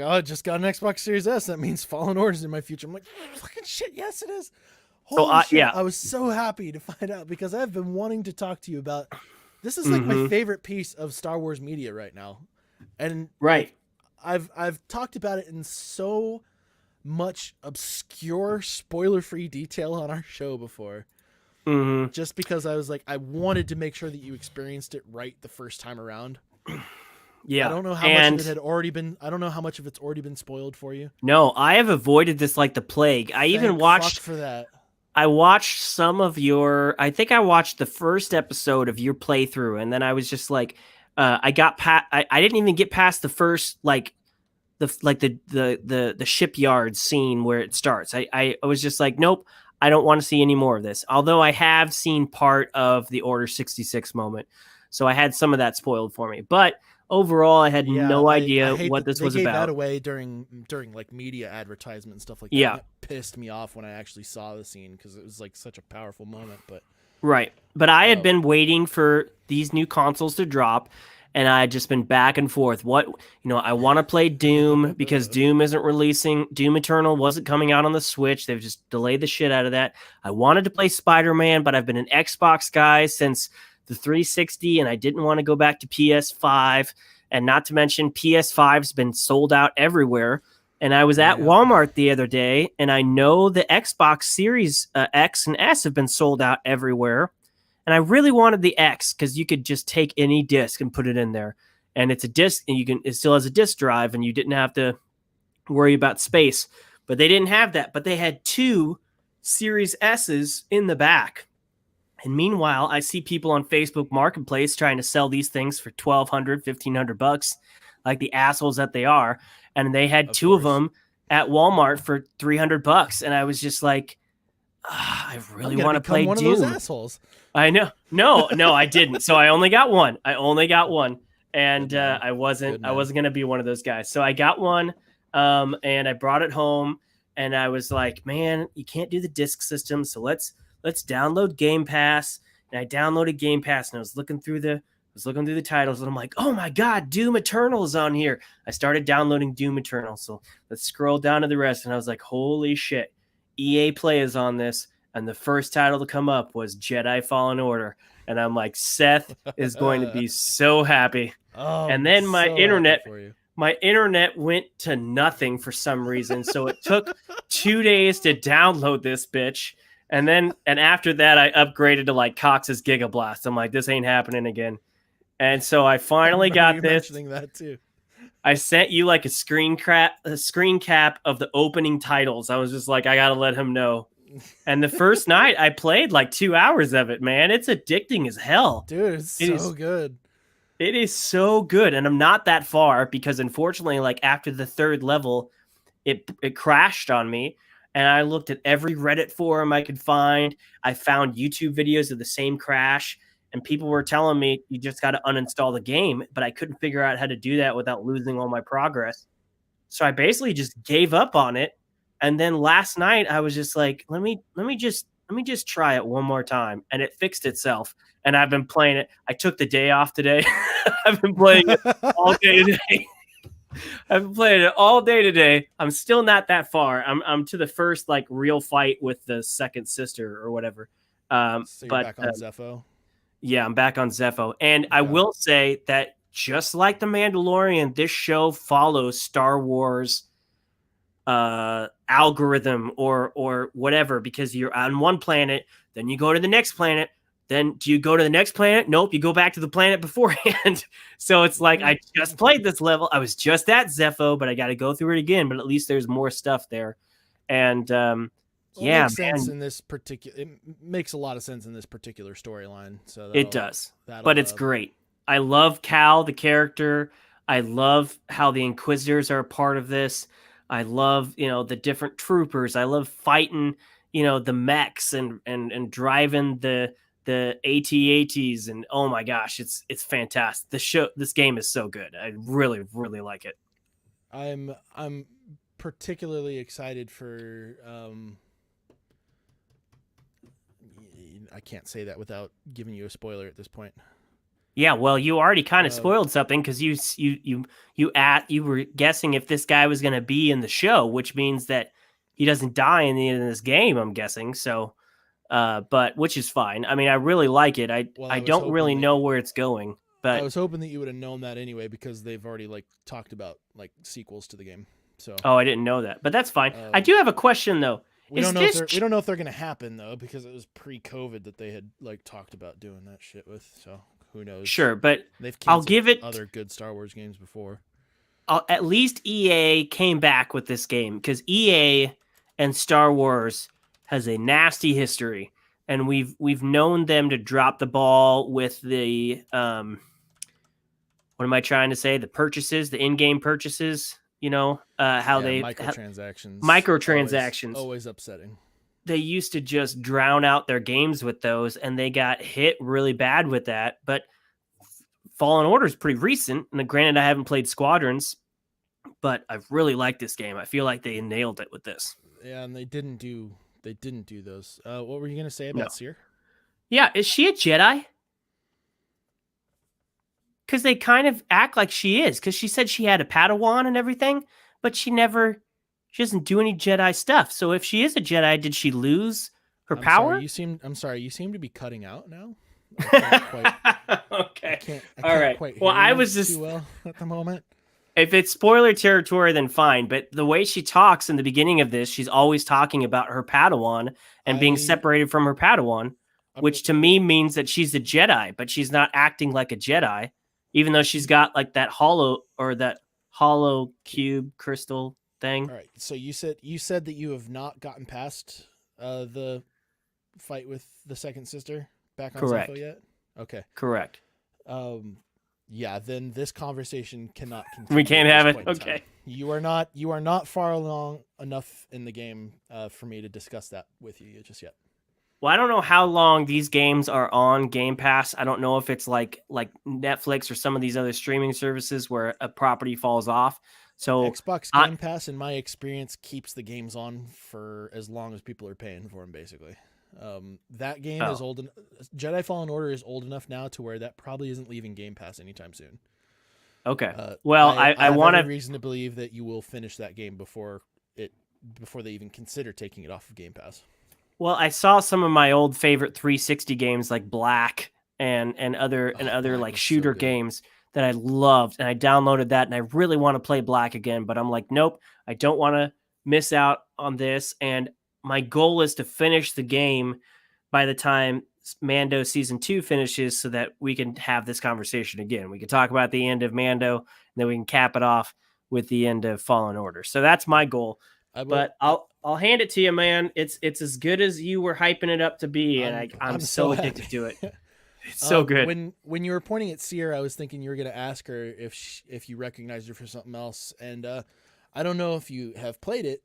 oh, I just got an Xbox Series S. That means Fallen Order's in my future. I'm like, fucking shit, yes, it is. Holy shit. Yeah. I was so happy to find out because I've been wanting to talk to you about. This is like my favorite piece of Star Wars media right now. And I've talked about it in so much obscure spoiler-free detail on our show before. Just because I was like, I wanted to make sure that you experienced it right the first time around. Yeah. I don't know how much of it had already been. I don't know how much of it's already been spoiled for you. No, I have avoided this like the plague. I even watched for that. I watched some of I think I watched the first episode of your playthrough, and then I was just like, I didn't even get past the first the shipyard scene where it starts. I was just like, nope, I don't want to see any more of this. Although I have seen part of the Order 66 moment, so I had some of that spoiled for me. But overall, I had no idea what this was about. They gave that away during like media advertisement and stuff like that. Yeah, it pissed me off when I actually saw the scene because it was like such a powerful moment. But I had been waiting for these new consoles to drop, and I had just been back and forth. I want to play Doom because Doom isn't releasing. Doom Eternal wasn't coming out on the Switch. They've just delayed the shit out of that. I wanted to play Spider-Man, but I've been an Xbox guy since the 360, and I didn't want to go back to PS5, and not to mention PS5's been sold out everywhere. And I was at Walmart the other day, and I know the Xbox Series X and S have been sold out everywhere. And I really wanted the X because you could just take any disc and put it in there, and it's a disc, and it still has a disc drive, and you didn't have to worry about space. But they didn't have that. But they had two Series S's in the back. And meanwhile, I see people on Facebook Marketplace trying to sell these things for $1,200, $1,500, like the assholes that they are. And they had Of two of course. them at Walmart for $300. And I was just like, I I'm really gonna want to become play one of those Doom. assholes. I know. No, I didn't. So I only got one. And Good man. I wasn't Good man. gonna be one of those guys. So I got one, and I brought it home, and I was like, man, you can't do the disc system, so let's download Game Pass. And I downloaded Game Pass, and I was looking through the titles, and I'm like, oh my god, Doom Eternal is on here. I started downloading Doom Eternal, so let's scroll down to the rest, and I was like, holy shit, EA Play is on this. And the first title to come up was Jedi Fallen Order. And I'm like, Seth is going to be so happy. Oh, And then so happy for you. my internet went to nothing for some reason. So it took 2 days to download this bitch. And after that, I upgraded to like Cox's Gigablast. I'm like, this ain't happening again. And so I finally got you this. mentioning that too. I sent you like a screen cap of the opening titles. I was just like, I gotta let him know. And the first night I played like 2 hours of it, man. It's addicting as hell. Dude, it's so good. It is so good. And I'm not that far because unfortunately, like after the third level, it crashed on me. And I looked at every Reddit forum I could find. I found YouTube videos of the same crash. And people were telling me you just got to uninstall the game. But I couldn't figure out how to do that without losing all my progress. So I basically just gave up on it. And then last night I was just like, let me just try it one more time. And it fixed itself. And I've been playing it. I took the day off today. I've been playing it all day today. I've been playing it all day today. I'm still not that far. I'm to the first like real fight with the second sister or whatever. So you're back on Zepho? Yeah, I'm back on Zepho. And I will say that just like The Mandalorian, this show follows Star Wars algorithm or whatever, because you're on one planet, then you go to the next planet, then do you go to the next planet? Nope, you go back to the planet beforehand. So it's like I just played this level. I was just at Zepho, but I got to go through it again. But at least there's more stuff there, and it makes sense in this particular. It makes a lot of sense in this particular storyline. So it does, but it's great. I love Cal, the character. I love how the Inquisitors are a part of this. I love, the different troopers. I love fighting, the mechs and driving the AT-ATs, and oh my gosh, it's fantastic. This game is so good. I really, really like it. I'm particularly excited for I can't say that without giving you a spoiler at this point. Yeah, well, you already kind of spoiled something because you were guessing if this guy was going to be in the show, which means that he doesn't die in the end of this game, I'm guessing. So, but which is fine. I mean, I really like it. I don't really know where it's going, but I was hoping that you would have known that anyway because they've already like talked about like sequels to the game. So, I didn't know that, but that's fine. I do have a question though. We don't know if they're going to happen though because it was pre-COVID that they had like talked about doing that shit with. So. Who knows? Sure, but I'll give it other good Star Wars games before. At least EA came back with this game because EA and Star Wars has a nasty history, and we've known them to drop the ball with the what am I trying to say? The purchases, the in-game purchases. How they microtransactions always upsetting. They used to just drown out their games with those, and they got hit really bad with that. But Fallen Order is pretty recent, and granted, I haven't played Squadrons, but I really like this game. I feel like they nailed it with this. Yeah, and they didn't do those. What were you gonna say about Seer? Yeah, is she a Jedi? Because they kind of act like she is. Because she said she had a Padawan and everything, but she doesn't do any Jedi stuff. So if she is a Jedi, did she lose her power? I'm sorry. You seem to be cutting out now. Okay. All right. Well, I was just too well at the moment. If it's spoiler territory, then fine. But the way she talks in the beginning of this, she's always talking about her Padawan and being separated from her Padawan, which to me means that she's a Jedi, but she's not acting like a Jedi, even though she's got like that hollow cube crystal thing. All right. So you said that you have not gotten past the fight with the second sister back on Zepho Correct. yet. Okay. Correct. Um, yeah. Then this conversation cannot We continue can't at this have it. point in time. Okay. You are not far along enough in the game for me to discuss that with you just yet. Well, I don't know how long these games are on Game Pass. I don't know if it's like Netflix or some of these other streaming services where a property falls off. So Xbox I Game Pass, in my experience, keeps the games on for as long as people are paying for them. Basically, that game is oh old. Jedi Fallen Order is old enough now to where that probably isn't leaving Game Pass anytime soon. okay. Uh, Well, I I I have want every to. reason to believe that you will finish that game before they even consider taking it off of Game Pass. Well, I saw some of my old favorite 360 games like Black and other Black like was so shooter good. games that I loved, and I downloaded that, and I really want to play Black again, but I'm like, nope, I don't want to miss out on this, and my goal is to finish the game by the time Mando season 2 finishes, so that we can have this conversation again. We can talk about the end of Mando, and then we can cap it off with the end of Fallen Order. So that's my goal. I will. But I'll hand it to you, man. It's as good as you were hyping it up to be, and I'm I'm so so addicted happy. to it. It's so good. When you were pointing at Sierra, I was thinking you were going to ask her if you recognized her for something else, and I don't know if you have played it,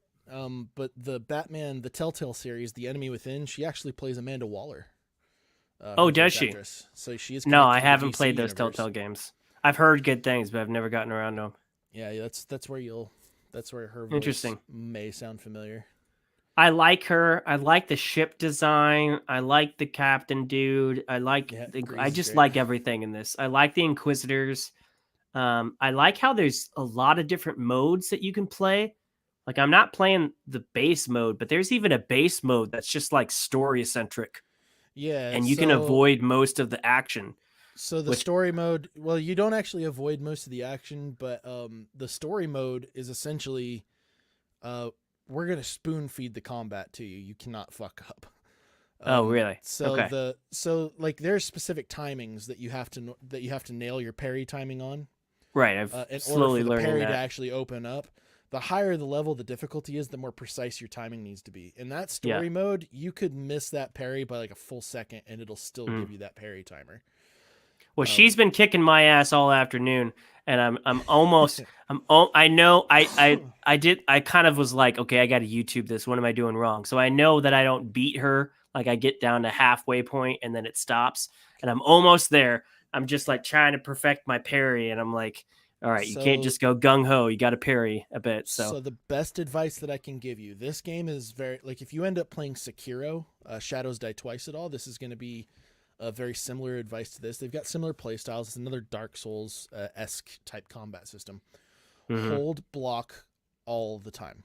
but the Batman, the Telltale series, The Enemy Within, she actually plays Amanda Waller, Oh, her does voice she? actress. So she is No, connected I to the haven't DC played those universe. Telltale games. I've heard good things, but I've never gotten around to them. Yeah, that's where her voice Interesting. may sound familiar. I like her. I like the ship design. I like the captain dude. Yeah, I Grease is just great. like everything in this. I like the Inquisitors. I like how there's a lot of different modes that you can play. Like I'm not playing the base mode, but there's even a base mode that's just like story centric, Yeah, and you can avoid most of the action. so the Which story mode, well, you don't actually avoid most of the action, but the story mode is essentially uh, we're gonna spoon feed the combat to you. You cannot fuck up. oh really? So Okay. like there's specific timings that you have to nail your parry timing on Right. I've in order slowly for the learning parry to that. actually open up. The higher the level the difficulty is, the more precise your timing needs to be. In that Yeah. story mode, you could miss that parry by like a full second, and it'll still Mm. give you that parry timer. Well, she's Um, been kicking my ass all afternoon, and I'm almost I know I kind of was like, okay, I got to YouTube this. What am I doing wrong? So I know that I don't beat her. Like I get down to halfway point and then it stops, and I'm almost there. I'm just like trying to perfect my parry, and I'm like, all right, you can't so just go gung ho. You got to parry a bit. So So the best advice that I can give you, this game is very like if you end up playing Sekiro, Shadows Die Twice at all, this is going to be a very similar advice to this. They've got similar play styles. It's another Dark Souls esque type combat system. mhm. Hold block all the time.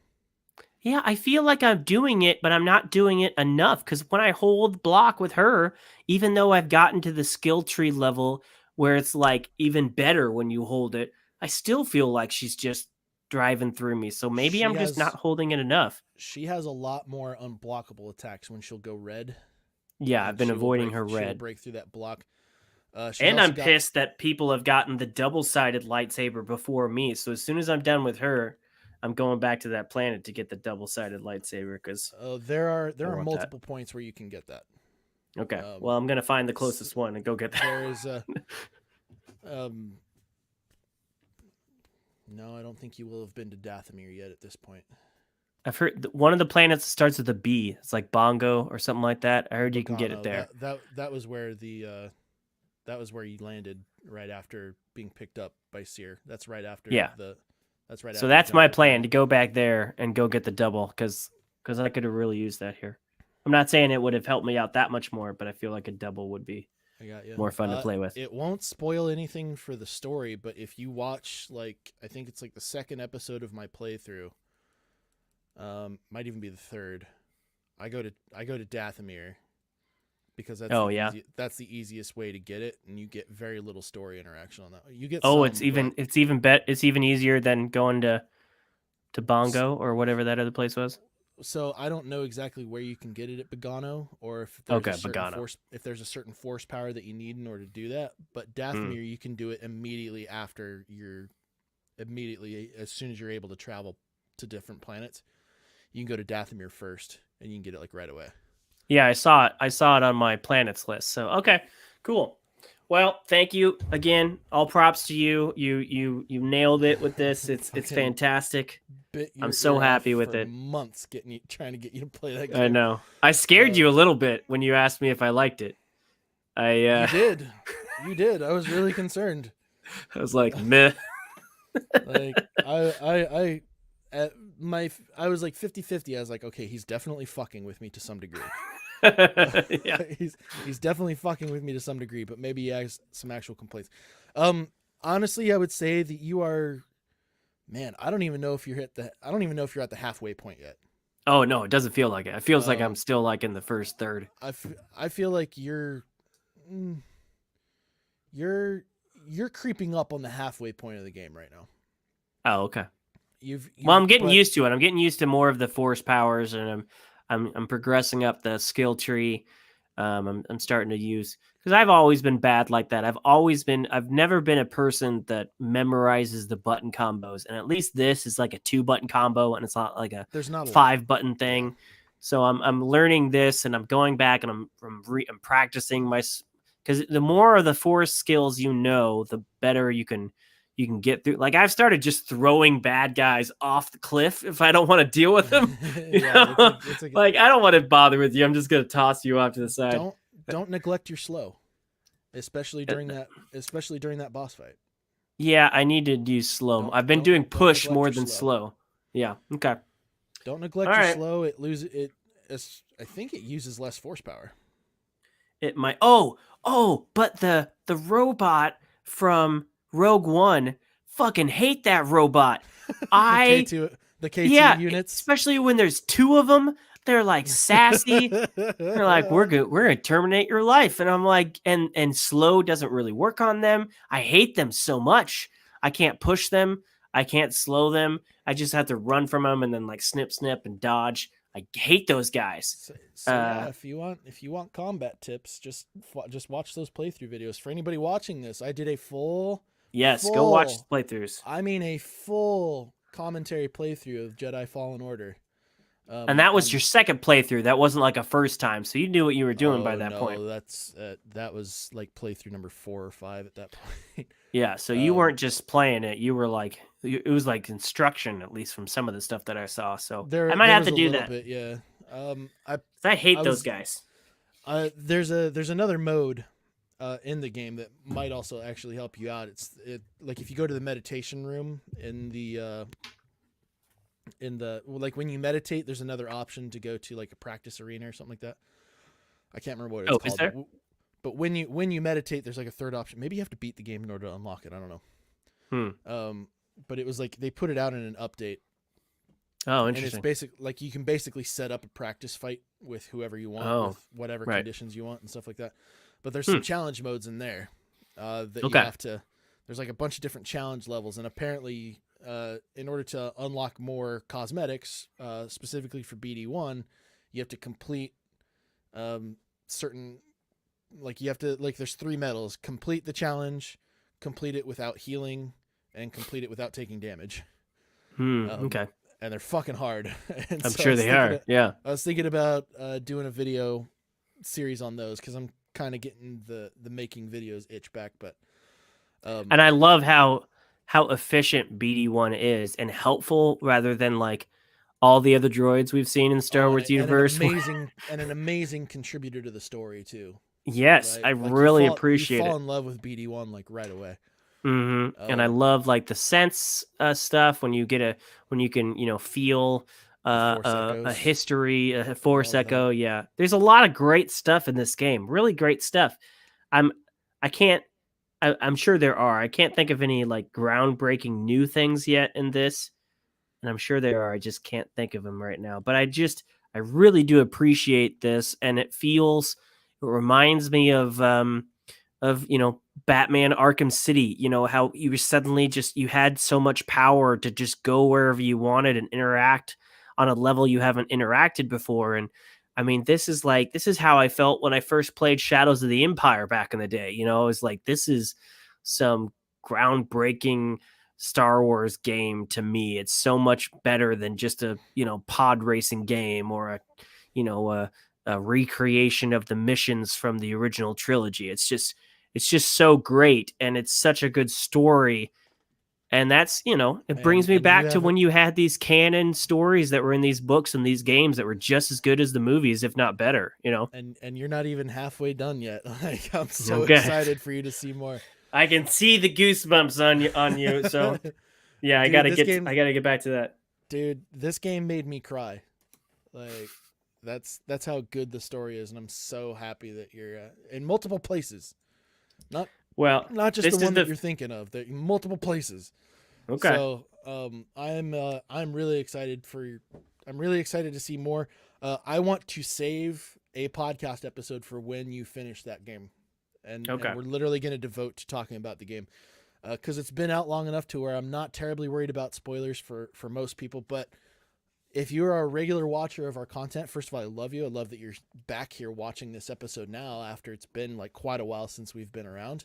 Yeah, I feel like I'm doing it, but I'm not doing it enough because when I hold block with her, even though I've gotten to the skill tree level where it's like even better when you hold it, I still feel like she's just driving through me. So maybe She I'm just not has holding it enough. she has a lot more unblockable attacks when she'll go red. Yeah, I've been avoiding her She will red. break through that block. She's And also I'm got pissed that people have gotten the double sided lightsaber before me. So as soon as I'm done with her, I'm going back to that planet to get the double sided lightsaber because I there are want that. multiple points where you can get that. Okay. Um, Well, I'm going to find the closest one and go get there is that. a um, No, I don't think you will have been to Dathomir yet at this point. I've heard one of the planets starts with a B. It's like Bongo or something like that. I heard you can get it Bogano. there. That was where that was where you landed right after being picked up by Seer. Yeah. That's right So after the that's my jump to plan to Bogano. go back there and go get the double because I could have really used that here. I'm not saying it would have helped me out that much more, but I feel like a double would be I got you. more fun to play with. It won't spoil anything for the story, but if you watch like I think it's like the second episode of my playthrough, might even be the third. I go to Dathomir because Oh yeah. that's the easiest way to get it, and you get very little story interaction on that. You get Oh, some, but it's even easier than going to Bongo or whatever that other place was. so I don't know exactly where you can get it at Bogano, or Okay, Pagano. if there's a certain force power that you need in order to do that. But Hmm. Dathomir, you can do it immediately as soon as you're able to travel to different planets, you can go to Dathomir first, and you can get it like right away. Yeah, I saw it. I saw it on my planets list. So okay, cool. Well, thank you again. All props to you. You nailed it with this. It's Fucking fantastic. bit I'm your so ear off happy with for it. months, trying to get you to play that I game. know. I scared Uh, you a little bit when you asked me if I liked it. I you did, you did. I was really concerned. I was like, meh. Like at I was like 50-50. I was like, okay, he's definitely fucking with me to some degree. Yeah. He's definitely fucking with me to some degree, but maybe he has some actual complaints. Honestly, I would say that you are, man. I don't even know if you're at the halfway point yet. Oh no, it doesn't feel like it. It feels like I'm Um, still like in the first third. I feel like mm, you're you're creeping up on the halfway point of the game right now. Oh, okay. You've Well, you've I'm getting but used to it. I'm getting used to more of the force powers, and I'm progressing up the skill tree. I'm starting to use because I've always been bad like that. I've never been a person that memorizes the button combos, and at least this is like a 2-button combo, and it's not like a there's not a lot. 5-button Yeah. thing. So I'm learning this, and I'm going back and I'm practicing my because the more of the force skills you know, the better you can get through. Like I've started just throwing bad guys off the cliff if I don't want to deal with them. You Yeah, know, like I don't want to bother with you. I'm just gonna toss you off to the side. don't don't neglect your slow, especially during that boss fight. Yeah, I need to use slow. I've been Don't doing don't push neglect more your than slow. slow. Yeah. Okay. Don't All neglect your right. slow. It loses it. I think it uses less force power. It might. But the robot from Rogue One, fucking hate that robot. the I K2 the K2 Yeah, units. especially when there's two of them. They're like sassy. They're like, we're good. We're gonna terminate your life, and I'm like, and slow doesn't really work on them. I hate them so much. I can't push them. I can't slow them. I just have to run from them and then like snip, snip, and dodge. I hate those guys. So yeah, if you want combat tips, just watch those playthrough videos. For anybody watching this, I did a Yes, go watch full playthroughs. I mean a full commentary playthrough of Jedi Fallen Order. And that was On your second playthrough. That wasn't like a first time, so you knew what you were doing by Oh that point. no, that was like playthrough number 4 or 5 at that point. Yeah, so you um, weren't just playing it. You were like, it was like instruction, at least from some of the stuff that I saw. So I might there have was to a do little that. bit, yeah. 'Cause I hate I those was guys. there's another mode in the game that might also actually help you out. Like if you go to the meditation room like when you meditate, there's another option to go to like a practice arena or something like that. I can't remember what it's Oh, is called, there? but when you meditate, there's like a third option. Maybe you have to beat the game in order to unlock it. I don't know. But it was like they put it out in an update, Oh, and it's interesting. like you can basically set up a practice fight with whoever you want, Oh, with whatever right. conditions you want and stuff like that. But there's Hmm. some challenge modes in there that you Okay. have to. There's like a bunch of different challenge levels, and apparently, in order to unlock more cosmetics, specifically for BD1, you have to complete certain. Like you have to there's 3 medals: complete the challenge, complete it without healing, and complete it without taking damage. Um, Okay. and they're fucking hard. And I'm so sure they are. Yeah. I was thinking about doing a video series on those because I'm kind of getting the making videos itch back. But And I love how efficient BD1 is and helpful rather than like all the other droids we've seen in the Star Wars and universe. an amazing contributor to the story too. Yes, Right, I like really you appreciate fall it. in love with BD1 like right away. And I Um, love like the sense stuff when you can feel the Force a Echoes history, a and force all of that. echo. Yeah, there's a lot of great stuff in this game. Really great stuff. I'm I can't. I'm sure there are. I can't think of any like groundbreaking new things yet in this, and I'm sure there are. I just can't think of them right now. But I really do appreciate this, and it reminds me of Batman Arkham City. You know how you were suddenly just you had so much power to just go wherever you wanted and interact on a level you haven't interacted before. And I mean, this is how I felt when I first played Shadows of the Empire back in the day. You know, I was like, this is some groundbreaking Star Wars game to me. It's so much better than just a, pod racing game or a recreation of the missions from the original trilogy. It's just so great, and it's such a good story. And that's, it brings me And you back to have when you had these canon stories that were in these books and these games that were just as good as the movies, if not better. and you're not even halfway done yet. Like, I'm so Okay. excited for you to see more. I can see the goosebumps on you. So yeah, I Dude, gotta this get game I gotta get back to that. dude, this game made me cry. Like, that's how good the story is, and I'm so happy that you're in multiple places. Not Well, not just the this is one that the you're thinking of. That multiple places. okay. So I'm really excited I'm really excited to see more. I want to save a podcast episode for when you finish that game, and Okay. we're literally going to devote to talking about the game because it's been out long enough to where I'm not terribly worried about spoilers for most people. But if you're a regular watcher of our content, first of all, I love you. I love that you're back here watching this episode now after it's been like quite a while since we've been around.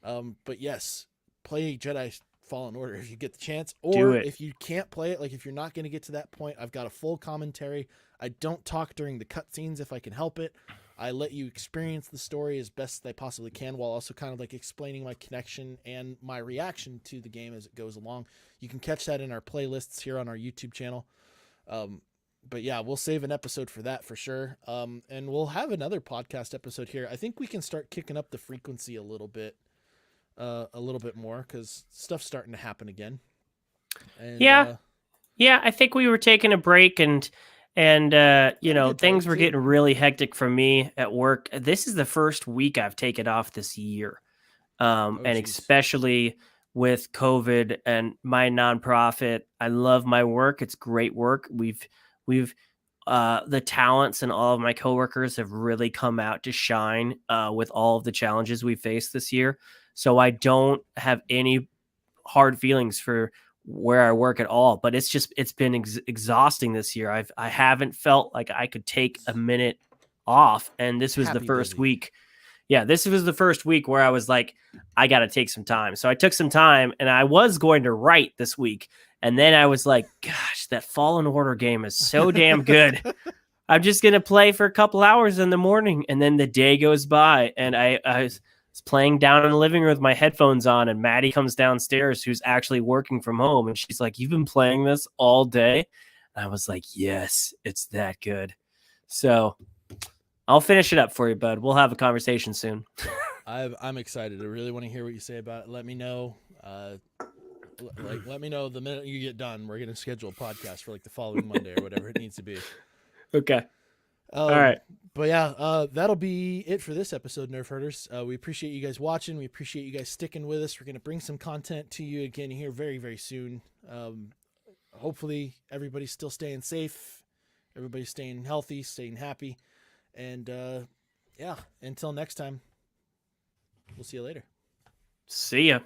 But yes, play Jedi Fallen Order if you get the chance, Do or it. if you can't play it, like if you're not going to get to that point, I've got a full commentary. I don't talk during the cutscenes if I can help it. I let you experience the story as best as I possibly can, while also kind of like explaining my connection and my reaction to the game as it goes along. You can catch that in our playlists here on our YouTube channel. But yeah, we'll save an episode for that for sure. And we'll have another podcast episode here. I think we can start kicking up the frequency a little bit more because stuff's starting to happen again. And Yeah. Yeah, I think we were taking a break, and had a good things break were too. getting really hectic for me at work. This is the first week I've taken off this year. Oh And jeez. especially with COVID and my nonprofit. I love my work. It's great work. We've the talents and all of my coworkers have really come out to shine with all of the challenges we faced this year. So I don't have any hard feelings for where I work at all, but it's been exhausting this year. I haven't felt like I could take a minute off, and this was the Happy first busy. week. Yeah, this was the first week where I was like, I got to take some time. So I took some time, and I was going to write this week. And then I was like, gosh, that Fallen Order game is so damn good. I'm just going to play for a couple hours in the morning. And then the day goes by, and I was playing down in the living room with my headphones on, and Maddie comes downstairs, who's actually working from home. And she's like, you've been playing this all day? And I was like, yes, it's that good. So I'll finish it up for you, bud. We'll have a conversation soon. I'm excited. I really want to hear what you say about it. Let me know. Let me know the minute you get done. We're gonna schedule a podcast for like the following Monday or whatever it needs to be. Okay. All Um, right. but yeah, that'll be it for this episode, Nerf Herders. We appreciate you guys watching. We appreciate you guys sticking with us. We're gonna bring some content to you again here very, very soon. Hopefully, everybody's still staying safe. Everybody's staying healthy, staying happy, and yeah. Until next time, we'll see you later. See ya.